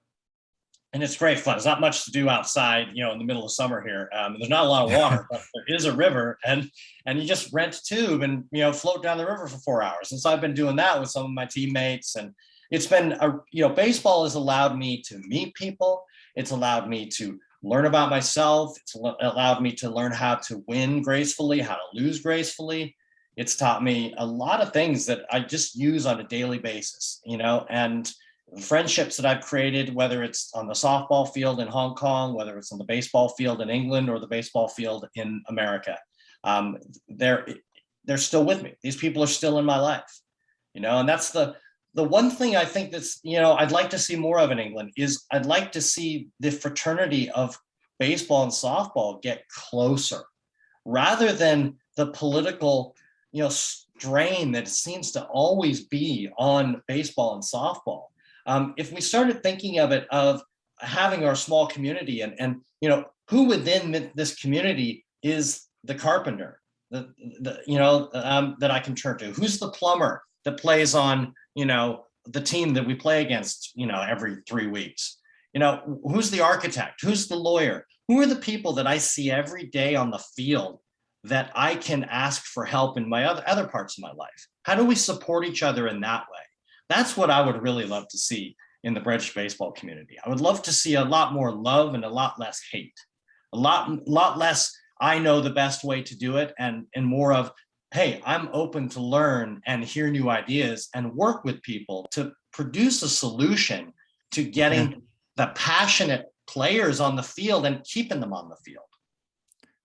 And it's great fun. There's not much to do outside, in the middle of summer here. There's not a lot of water, but there is a river, and you just rent a tube and, float down the river for 4 hours. And so I've been doing that with some of my teammates, and it's been, baseball has allowed me to meet people. It's allowed me to learn about myself. It's allowed me to learn how to win gracefully, how to lose gracefully. It's taught me a lot of things that I just use on a daily basis, and friendships that I've created, whether it's on the softball field in Hong Kong, whether it's on the baseball field in England or the baseball field in America, they're still with me. These people are still in my life, and that's the one thing I think that's, I'd like to see more of in England is I'd like to see the fraternity of baseball and softball get closer rather than the political, strain that seems to always be on baseball and softball. If we started thinking of having our small community and who within this community is the carpenter that I can turn to, who's the plumber that plays on, the team that we play against, every 3 weeks, who's the architect, who's the lawyer, who are the people that I see every day on the field that I can ask for help in my other parts of my life? How do we support each other in that way? That's what I would really love to see in the British baseball community. I would love to see a lot more love and a lot less hate, a lot less, I know the best way to do it, and more of, hey, I'm open to learn and hear new ideas and work with people to produce a solution to getting the passionate players on the field and keeping them on the field.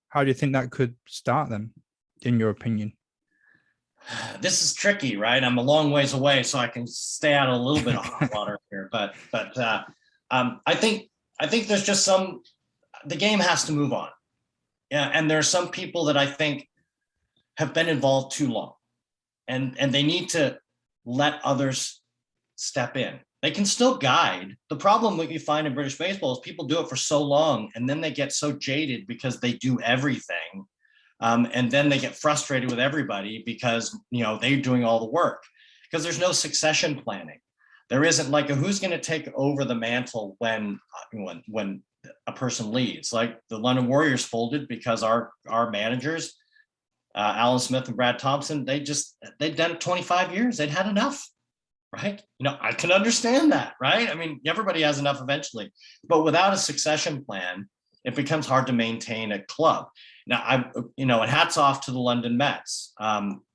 How do you think that could start then, in your opinion? This is tricky, right? I'm a long ways away, so I can stay out a little bit of hot water here. But I think there's just the game has to move on. Yeah, and there are some people that I think have been involved too long, and they need to let others step in. They can still guide. The problem that you find in British baseball is people do it for so long, and then they get so jaded because they do everything. And then they get frustrated with everybody because, they're doing all the work, because there's no succession planning. There isn't like who's going to take over the mantle when a person leaves. Like the London Warriors folded because our managers, Alan Smith and Brad Thompson, they'd done it 25 years. They'd had enough, right? I can understand that, right? I mean, everybody has enough eventually, but without a succession plan, it becomes hard to maintain a club. Now, and hats off to the London Mets.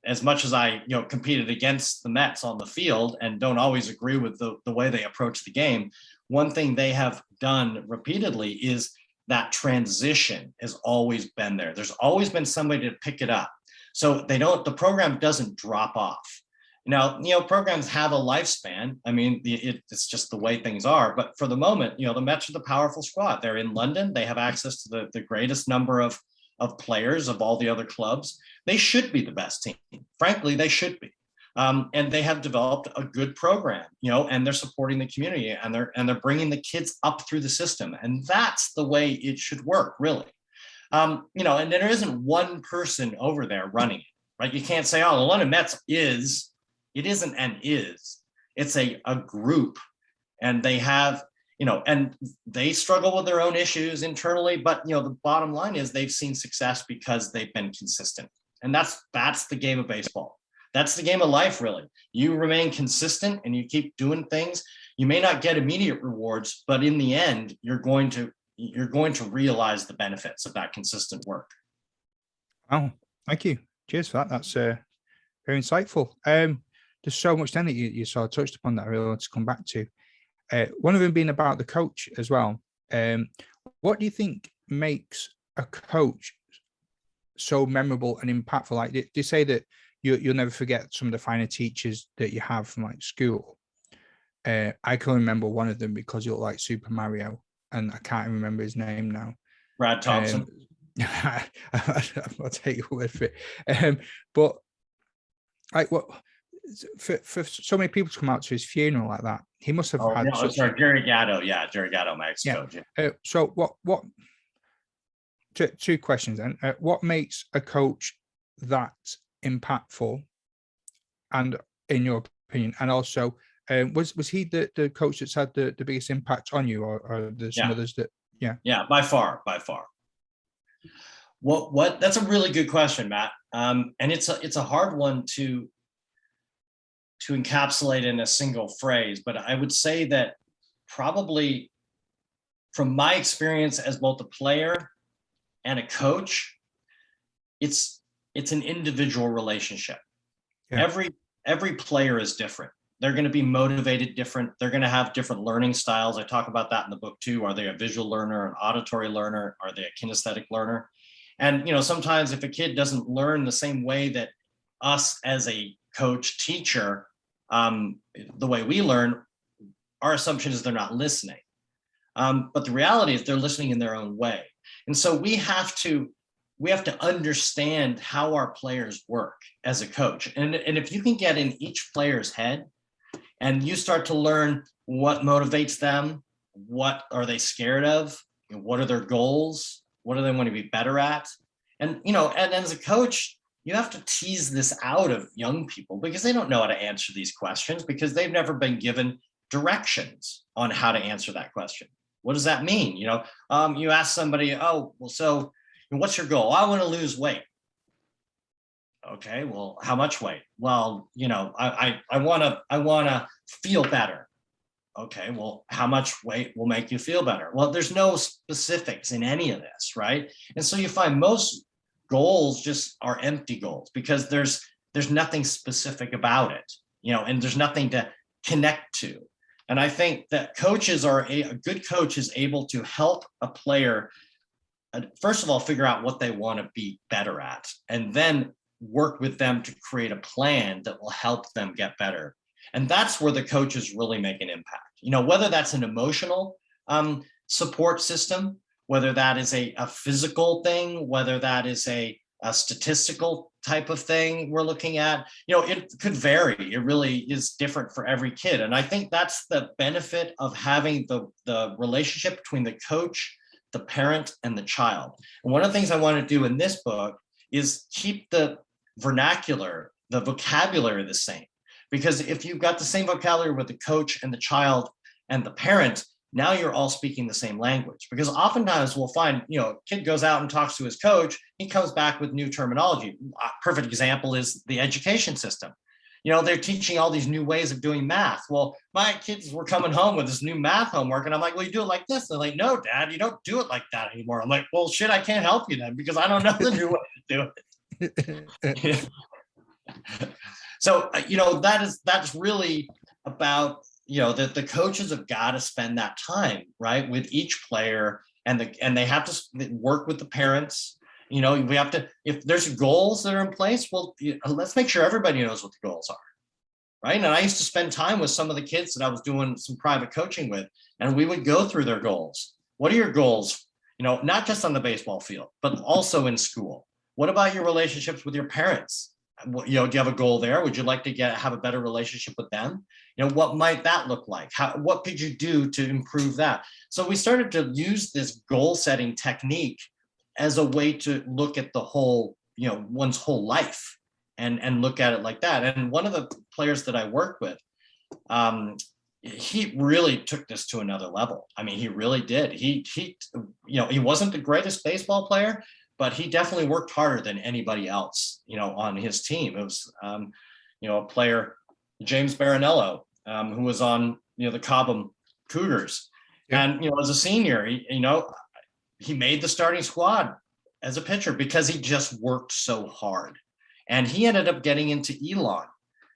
As much as I, competed against the Mets on the field and don't always agree with the way they approach the game, one thing they have done repeatedly is that transition has always been there. There's always been somebody to pick it up. So the program doesn't drop off. Now, programs have a lifespan. I mean, it's just the way things are. But for the moment, the Mets are the powerful squad. They're in London. They have access to the greatest number of players of all the other clubs. They should be the best team. Frankly, they should be. And they have developed a good program, and they're supporting the community, and they're bringing the kids up through the system. And that's the way it should work, really. And there isn't one person over there running it, right? You can't say, oh, the London Mets is. It isn't and is. It's a group, and they have, and they struggle with their own issues internally. But, the bottom line is they've seen success because they've been consistent. And that's the game of baseball. That's the game of life, really. You remain consistent and you keep doing things. You may not get immediate rewards, but in the end, you're going to realize the benefits of that consistent work. Oh, thank you. Cheers for that. That's very insightful. There's so much then that you sort of touched upon that I really want to come back to. One of them being about the coach as well. What do you think makes a coach so memorable and impactful? Like, do you say that you'll never forget some of the finer teachers that you have from like school? I can remember one of them because you look like Super Mario, and I can't remember his name now. Brad Thompson. I'll take your word for it. But like, what? For so many people to come out to his funeral like that, he must have had. No, sorry, Jerry Gatto. Yeah, Jerry Gatto, my ex-coach. Yeah. So what? Two questions then. What makes a coach that impactful, and in your opinion, and also was he the coach that's had the biggest impact on you, or there's some others that? Yeah, by far. What? That's a really good question, Matt. And it's a hard one to encapsulate in a single phrase, but I would say that probably from my experience as both a player and a coach, it's an individual relationship. Yeah. Every player is different. They're going to be motivated different. They're going to have different learning styles. I talk about that in the book too. Are they a visual learner, an auditory learner? Are they a kinesthetic learner? And, sometimes if a kid doesn't learn the same way that us as a coach teacher, the way we learn, our assumption is they're not listening. But the reality is they're listening in their own way. And so we have to understand how our players work as a coach. And if you can get in each player's head and you start to learn what motivates them, what are they scared of, what are their goals, what do they want to be better at? And, and as a coach, you have to tease this out of young people because they don't know how to answer these questions because they've never been given directions on how to answer that question. What does that mean? You ask somebody, oh, well, so what's your goal? I want to lose weight. Okay, well, how much weight? Well, I want to feel better. Okay, well, how much weight will make you feel better? Well, there's no specifics in any of this, right? And so you find most goals just are empty goals because there's nothing specific about it, and there's nothing to connect to. And I think that a good coach is able to help a player, first of all, figure out what they want to be better at, and then work with them to create a plan that will help them get better. And that's where the coaches really make an impact. Whether that's an emotional support system, whether that is a physical thing, whether that is a statistical type of thing we're looking at, it could vary. It really is different for every kid. And I think that's the benefit of having the relationship between the coach, the parent, and the child. And one of the things I want to do in this book is keep the vernacular, the vocabulary the same. Because if you've got the same vocabulary with the coach and the child and the parent, now you're all speaking the same language. Because oftentimes we'll find, a kid goes out and talks to his coach, he comes back with new terminology. A perfect example is the education system. They're teaching all these new ways of doing math. Well, my kids were coming home with this new math homework, and I'm like, well, you do it like this. They're like, no, Dad, you don't do it like that anymore. I'm like, well, shit, I can't help you then because I don't know the new way to do it. So, that's really about, the coaches have got to spend that time, right, with each player, and they have to work with the parents. We have to, if there's goals that are in place, well, let's make sure everybody knows what the goals are, right? And I used to spend time with some of the kids that I was doing some private coaching with, and we would go through their goals. What are your goals? Not just on the baseball field, but also in school. What about your relationships with your parents? Do you have a goal there? Would you like to have a better relationship with them? What might that look like? What could you do to improve that? So we started to use this goal setting technique as a way to look at the whole, one's whole life and look at it like that. And one of the players that I worked with, he really took this to another level. I mean, he really did. He wasn't the greatest baseball player, but he definitely worked harder than anybody else, on his team. It was, a player, James Barinello, who was on, the Cobham Cougars. Yeah. And, as a senior, he made the starting squad as a pitcher because he just worked so hard. And he ended up getting into Elon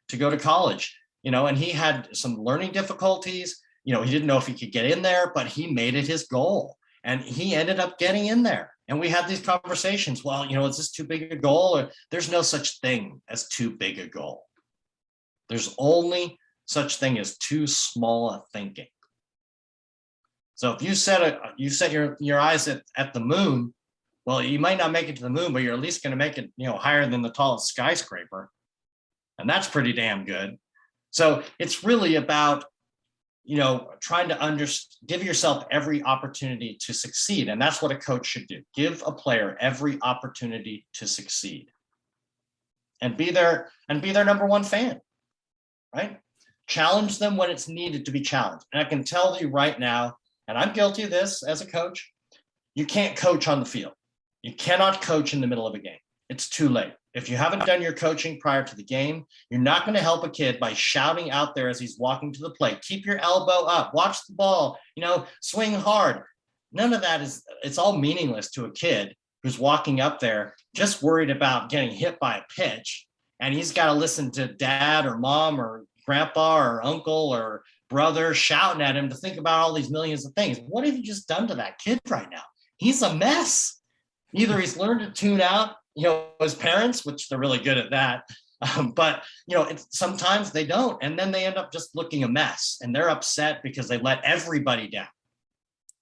to go to college, and he had some learning difficulties. He didn't know if he could get in there, but he made it his goal. And he ended up getting in there. And we had these conversations. Well, is this too big a goal? Or there's no such thing as too big a goal. There's only such thing as too small a thinking. So if you set your eyes at the moon, well, you might not make it to the moon, but you're at least going to make it, higher than the tallest skyscraper. And that's pretty damn good. So it's really about, trying to give yourself every opportunity to succeed. And that's what a coach should do. Give a player every opportunity to succeed. And be their number one fan, right? Challenge them when it's needed to be challenged. And I can tell you right now, and I'm guilty of this as a coach, you can't coach on the field. You cannot coach in the middle of a game. It's too late. If you haven't done your coaching prior to the game, you're not going to help a kid by shouting out there as he's walking to the plate. Keep your elbow up, watch the ball, swing hard. None of that it's all meaningless to a kid who's walking up there just worried about getting hit by a pitch. And he's got to listen to dad or mom or grandpa or uncle or brother shouting at him to think about all these millions of things. What have you just done to that kid right now? He's a mess. Either he's learned to tune out, his parents, which they're really good at that. But, sometimes they don't. And then they end up just looking a mess and they're upset because they let everybody down.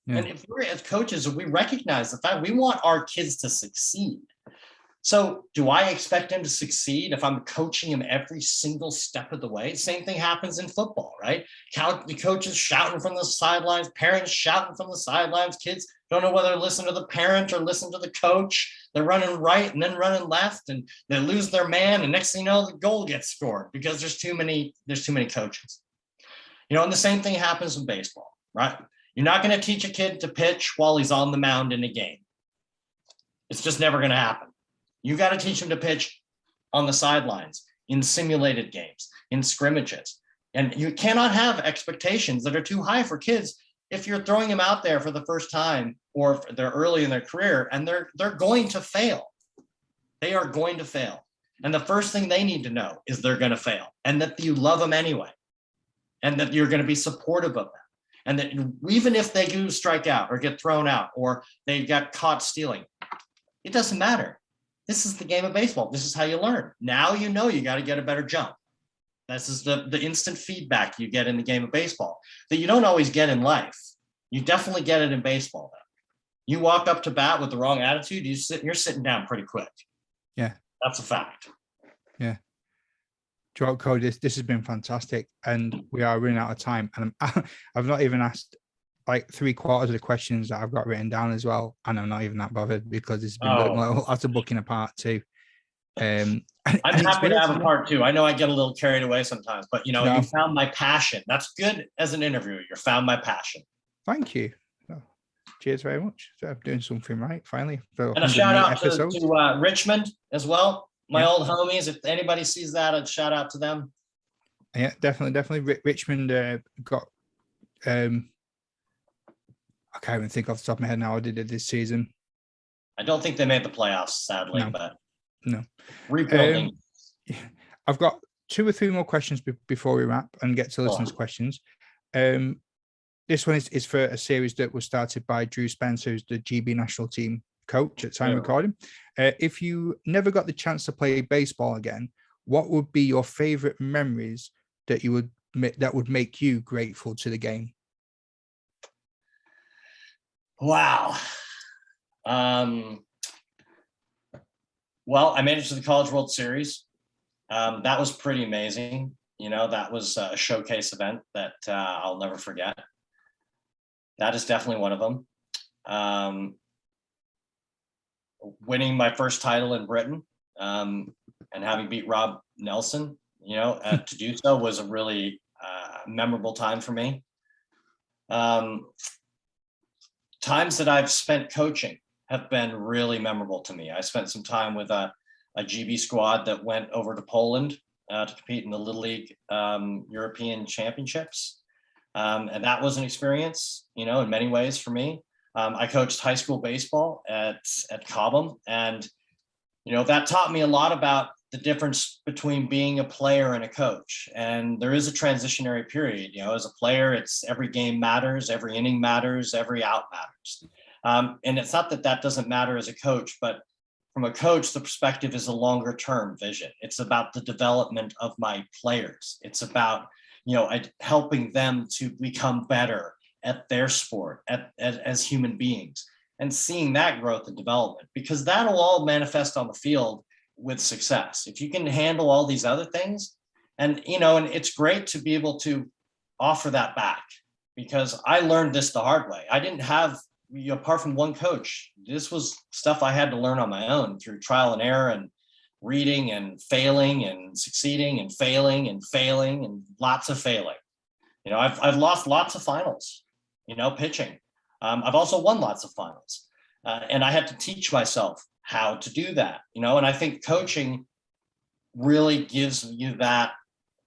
Yeah. And if we're as coaches, we recognize the fact we want our kids to succeed. So do I expect him to succeed if I'm coaching him every single step of the way? Same thing happens in football, right? The coaches shouting from the sidelines, parents shouting from the sidelines, kids don't know whether to listen to the parent or listen to the coach. They're running right and then running left and they lose their man. And next thing you know, the goal gets scored because there's too many coaches. And the same thing happens in baseball, right? You're not going to teach a kid to pitch while he's on the mound in a game. It's just never going to happen. You got to teach him to pitch on the sidelines, in simulated games, in scrimmages. And you cannot have expectations that are too high for kids if you're throwing them out there for the first time or if they're early in their career, and they're going to fail. They are going to fail. And the first thing they need to know is they're going to fail, and that you love them anyway, and that you're going to be supportive of them. And that even if they do strike out or get thrown out or they got caught stealing, it doesn't matter. This is the game of baseball. This is how you learn. Now you know you got to get a better jump. This is the instant feedback you get in the game of baseball that you don't always get in life. You definitely get it in baseball, though. You walk up to bat with the wrong attitude, you're sitting down pretty quick. Yeah. That's a fact. Yeah. Do you know what, Cody? This has been fantastic, and we are running out of time. And I've not even asked like 3/4 of the questions that I've got written down as well, and I'm not even that bothered because it's been lots of booking a part two. I'm happy to have a part two. I know I get a little carried away sometimes, but you found my passion. That's good as an interviewer. You found my passion. Thank you. Cheers very much. So I'm doing something right finally. And a shout out to Richmond as well. My old homies. If anybody sees that, I'd shout out to them. Yeah, definitely. Richmond got. I can't even think off the top of my head now. How did it this season? I don't think they made the playoffs, sadly, but no. Rebuilding. I've got 2 or 3 more questions before we wrap and get to listeners' questions. This one is for a series that was started by Drew Spencer, who's the GB national team coach at time recording. If you never got the chance to play baseball again, what would be your favorite memories that would make you grateful to the game? Wow. Well, I made it to the College World Series. That was pretty amazing. That was a showcase event that I'll never forget. That is definitely one of them. Winning my first title in Britain and having beat Rob Nelson, to do so was a really memorable time for me. Times that I've spent coaching have been really memorable to me. I spent some time with a GB squad that went over to Poland to compete in the Little League European Championships. And that was an experience, in many ways for me. I coached high school baseball at Cobham, and, that taught me a lot about the difference between being a player and a coach. And there is a transitionary period, as a player, it's every game matters, every inning matters, every out matters. And it's not that doesn't matter as a coach, but from a coach, the perspective is a longer term vision. It's about the development of my players. It's about, helping them to become better at their sport, as human beings, and seeing that growth and development, because that'll all manifest on the field with success. If you can handle all these other things, and it's great to be able to offer that back, because I learned this the hard way. I didn't have, apart from one coach, this was stuff I had to learn on my own through trial and error and reading and failing and succeeding and failing and lots of failing. I've lost lots of finals, pitching. I've also won lots of finals. And I had to teach myself how to do that, and I think coaching really gives you that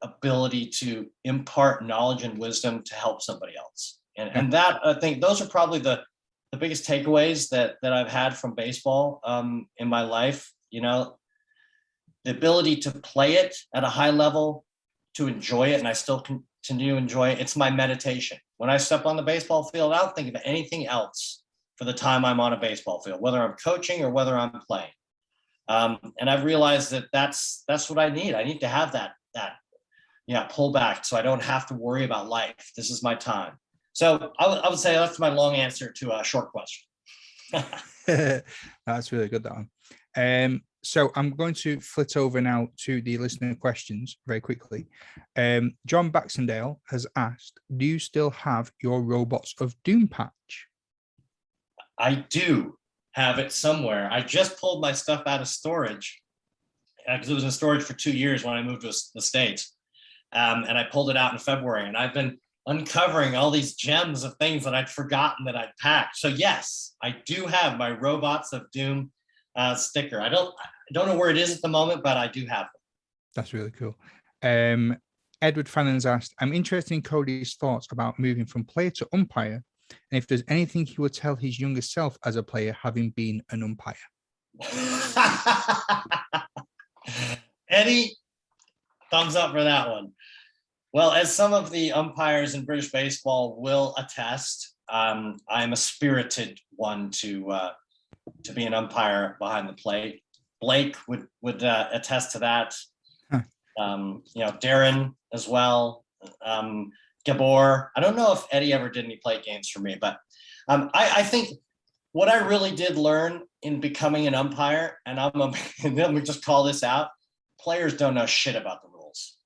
ability to impart knowledge and wisdom to help somebody else. And that, I think those are probably the biggest takeaways that I've had from baseball in my life. The ability to play it at a high level, to enjoy it, and I still continue to enjoy it. It's my meditation. When I step on the baseball field, I don't think of anything else for the time I'm on a baseball field, whether I'm coaching or whether I'm playing. And I've realized that that's what I need. I need to have that pull back, so I don't have to worry about life. This is my time. So I would say that's my long answer to a short question. That's really good, that one. So I'm going to flit over now to the listener questions very quickly. John Baxendale has asked, do you still have your Robots of Doom patch? I do have it somewhere. I just pulled my stuff out of storage because it was in storage for 2 years when I moved to the States. And I pulled it out in February, and I've been uncovering all these gems of things that I'd forgotten that I'd packed. So yes, I do have my Robots of Doom sticker. I don't know where it is at the moment, but I do have it. That's really cool. Edward Fannon's asked, I'm interested in Cody's thoughts about moving from player to umpire, and if there's anything he would tell his younger self as a player, having been an umpire. Eddie, thumbs up for that one. Well, as some of the umpires in British baseball will attest, I'm a spirited one to be an umpire behind the plate. Blake would attest to that. Huh. Darren as well. Gabor. I don't know if Eddie ever did any plate games for me, but I think what I really did learn in becoming an umpire, and let me just call this out: players don't know shit about the rules.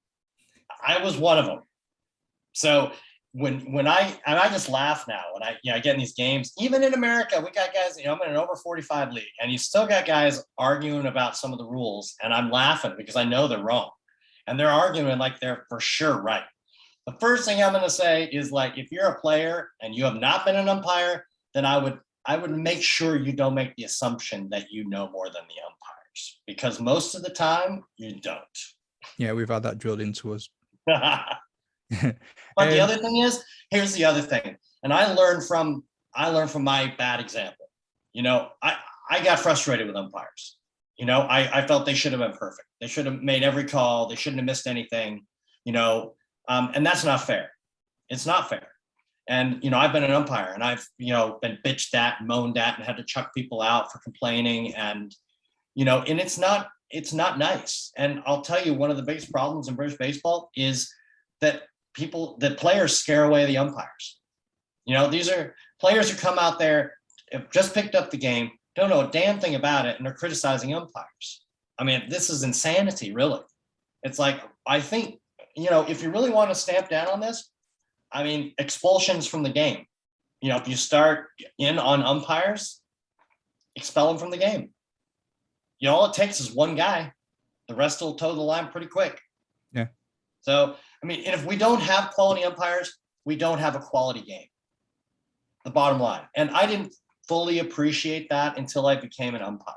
I was one of them. So when I just laugh now when I get in these games, even in America, we got guys, I'm in an over 45 league, and you still got guys arguing about some of the rules, and I'm laughing because I know they're wrong, and they're arguing like they're for sure right. The first thing I'm going to say is, like, if you're a player and you have not been an umpire, then I would make sure you don't make the assumption that you know more than the umpires, because most of the time you don't. Yeah, we've had that drilled into us. But the other thing is, here's the other thing, and I learned from my bad example. I got frustrated with umpires. I felt they should have been perfect. They should have made every call. They shouldn't have missed anything. And that's not fair. It's not fair. And I've been an umpire, and I've been bitched at, moaned at, and had to chuck people out for complaining, and and it's not nice. And I'll tell you, one of the biggest problems in British baseball is that players scare away the umpires. These are players who come out there, have just picked up the game, don't know a damn thing about it, and are criticizing umpires. I mean, this is insanity, really. It's like, I think, if you really want to stamp down on this, I mean, expulsions from the game. If you start in on umpires, expel them from the game. All it takes is one guy. The rest will toe the line pretty quick. Yeah. So, I mean, and if we don't have quality umpires, we don't have a quality game. The bottom line. And I didn't fully appreciate that until I became an umpire.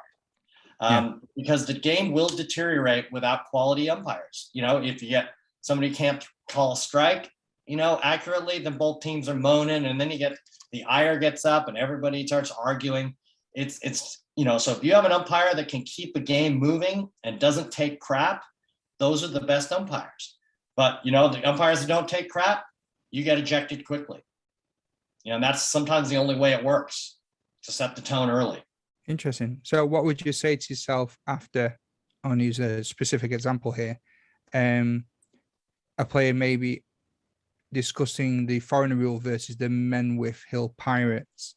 Because the game will deteriorate without quality umpires. If you get somebody can't call a strike, accurately, then both teams are moaning, and then you get the ire gets up and everybody starts arguing. It's so if you have an umpire that can keep a game moving and doesn't take crap, those are the best umpires. But the umpires that don't take crap, you get ejected quickly. And that's sometimes the only way it works, to set the tone early. Interesting. So what would you say to yourself after, I'll use a specific example here, a player maybe discussing the foreigner rule versus the Menwith Hill Pirates?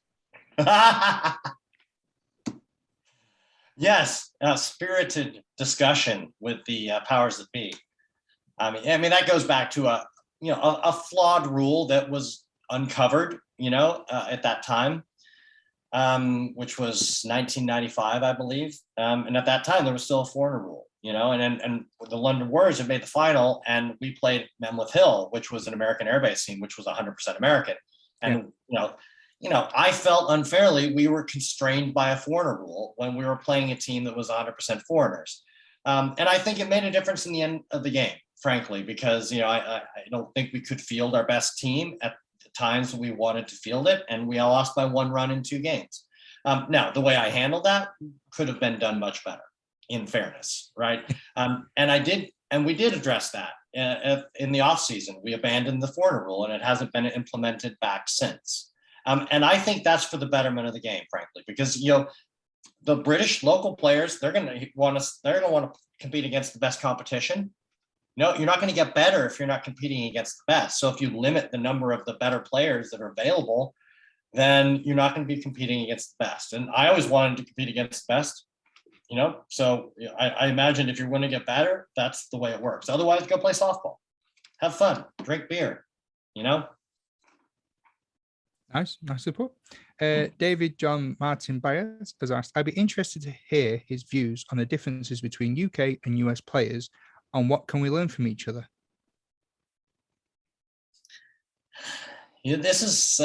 Yes, a spirited discussion with the powers that be. I mean that goes back to a flawed rule that was uncovered, at that time, which was 1995, I believe. And at that time, there was still a foreigner rule, and the London Warriors had made the final, and we played Menwith Hill, which was an American Air Base team, which was 100% American. And, I felt unfairly we were constrained by a foreigner rule when we were playing a team that was 100% foreigners. And I think it made a difference in the end of the game, frankly, because, I don't think we could field our best team at the times we wanted to field it, and we all lost by 1 run in 2 games. Now, the way I handled that could have been done much better, in fairness, right? And we did address that in the offseason. We abandoned the foreigner rule, and it hasn't been implemented back since. And I think that's for the betterment of the game, frankly, because the British local players, they're going to want to compete against the best competition. No, you're not going to get better if you're not competing against the best. So if you limit the number of the better players that are available, then you're not going to be competing against the best. And I always wanted to compete against the best, so I imagine if you're going to get better, that's the way it works. Otherwise, go play softball, have fun, drink beer, Nicely put. David John Martin Byers has asked, I'd be interested to hear his views on the differences between UK and US players, on what can we learn from each other. This is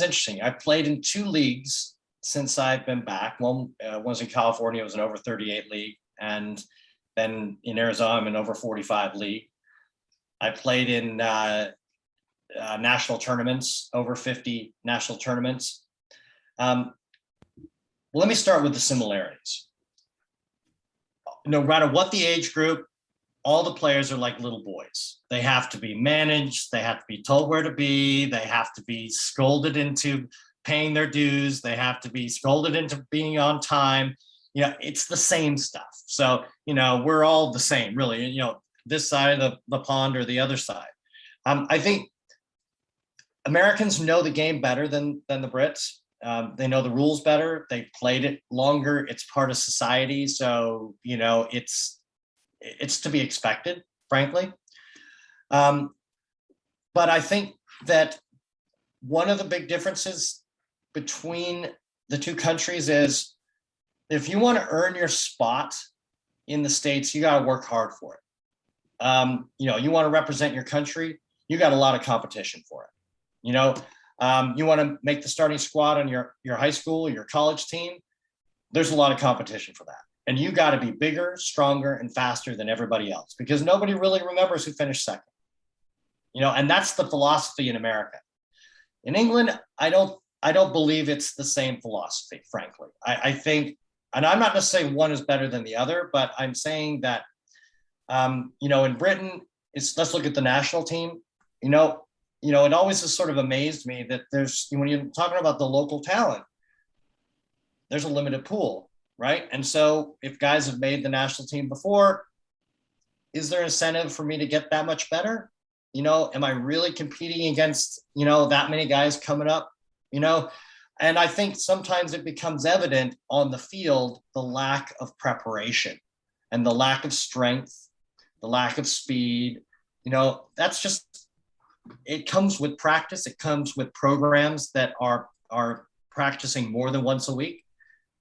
interesting. I've played in 2 leagues since I've been back. One was in California, it was an over 38 league, and then in Arizona, I'm an over 45 league. I played in national tournaments, over 50 national tournaments. Well, let me start with the similarities. No matter what the age group, all the players are like little boys. They have to be managed. They have to be told where to be. They have to be scolded into paying their dues. They have to be scolded into being on time. It's the same stuff. So, we're all the same, really, this side of the pond or the other side. I think Americans know the game better than the Brits. They know the rules better. They played it longer. It's part of society. So, it's to be expected, frankly. But I think that one of the big differences between the two countries is if you want to earn your spot in the States, you got to work hard for it. You want to represent your country, you got a lot of competition for it. You want to make the starting squad on your high school or your college team, there's a lot of competition for that. And you got to be bigger, stronger, and faster than everybody else because nobody really remembers who finished second. And that's the philosophy in America. In England, I don't believe it's the same philosophy, frankly. I think, and I'm not necessarily saying one is better than the other, but I'm saying that, in Britain, let's look at the national team. It always has sort of amazed me that when you're talking about the local talent, there's a limited pool. Right. And so if guys have made the national team before, is there incentive for me to get that much better? Am I really competing against, that many guys coming up, and I think sometimes it becomes evident on the field, the lack of preparation and the lack of strength, the lack of speed, that's just, it comes with practice. It comes with programs that are practicing more than once a week.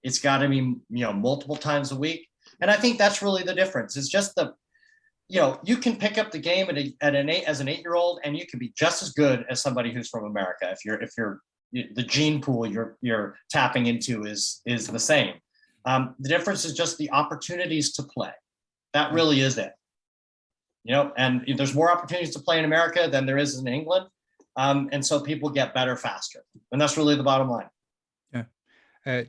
It's got to be, multiple times a week. And I think that's really the difference. It's just you can pick up the game as an 8-year-old, and you can be just as good as somebody who's from America. If you're the gene pool you're tapping into is the same. The difference is just the opportunities to play. That really is it. And there's more opportunities to play in America than there is in England. And so people get better faster. And that's really the bottom line.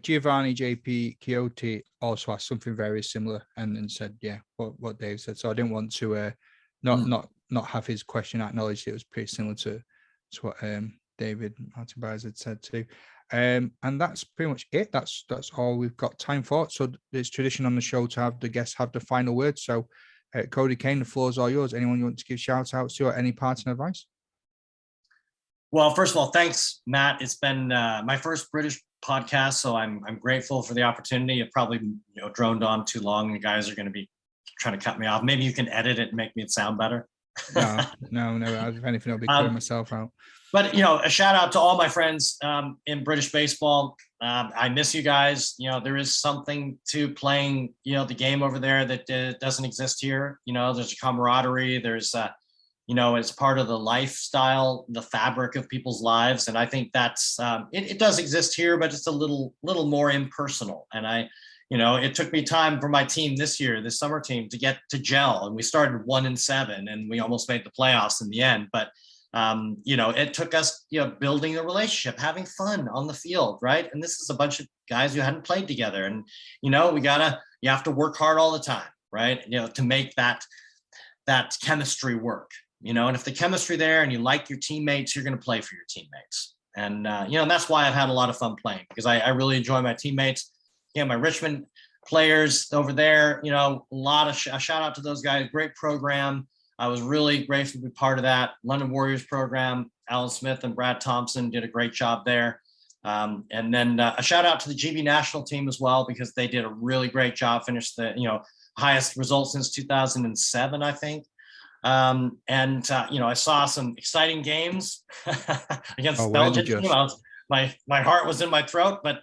Giovanni JP Quixote also asked something very similar and said, what Dave said. So I didn't want to not have his question acknowledged. It was pretty similar to what David Martinez had said too. And that's pretty much it. That's all we've got time for. So it's tradition on the show to have the guests have the final word. So Cody Cain, the floor is all yours. Anyone you want to give shout outs to or any parting advice? Well, first of all, thanks, Matt. It's been my first British podcast, so I'm grateful for the opportunity. It probably droned on too long. The guys are going to be trying to cut me off. Maybe you can edit it and make me sound better. No. If anything, I'll be clearing myself out. But a shout out to all my friends in British baseball. I miss you guys. There is something to playing the game over there that doesn't exist here. There's a camaraderie. There's it's part of the lifestyle, the fabric of people's lives. And I think that's, it does exist here, but it's a little more impersonal. And it took me time for my team this summer team to get to gel. And we started 1-7 and we almost made the playoffs in the end. But, it took us, building a relationship, having fun on the field. Right. And this is a bunch of guys who hadn't played together. And, you have to work hard all the time. Right. To make that chemistry work. And if the chemistry there and you like your teammates, you're going to play for your teammates. And, that's why I've had a lot of fun playing because I really enjoy my teammates. My Richmond players over there, a lot of a shout out to those guys. Great program. I was really grateful to be part of that. London Warriors program, Alan Smith and Brad Thompson did a great job there. And then a shout out to the GB national team as well, because they did a really great job, finished the, highest result since 2007, I think. I saw some exciting games against the Belgian team. My heart was in my throat, but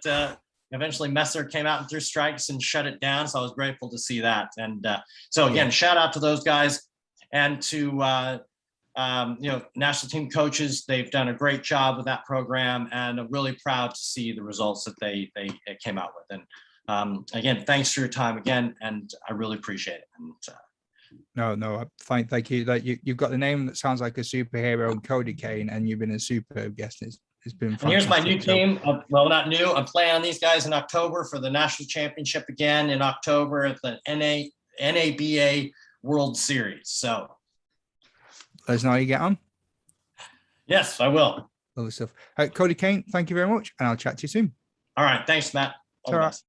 eventually Messer came out and threw strikes and shut it down. So I was grateful to see that. And so again, shout out to those guys and to national team coaches. They've done a great job with that program, and I'm really proud to see the results that they came out with. And again, thanks for your time again, and I really appreciate it. And No. Thank you. That you've got the name that sounds like a superhero, Cody Cain, and you've been a superb guest. It's been fantastic. And here's my new team. Well, not new. I'm playing on these guys in October for the national championship again in October at the NABA World Series. So let us know how you get on. Yes, I will. Lovely stuff. Cody Cain, thank you very much, and I'll chat to you soon. All right. Thanks, Matt. All the best.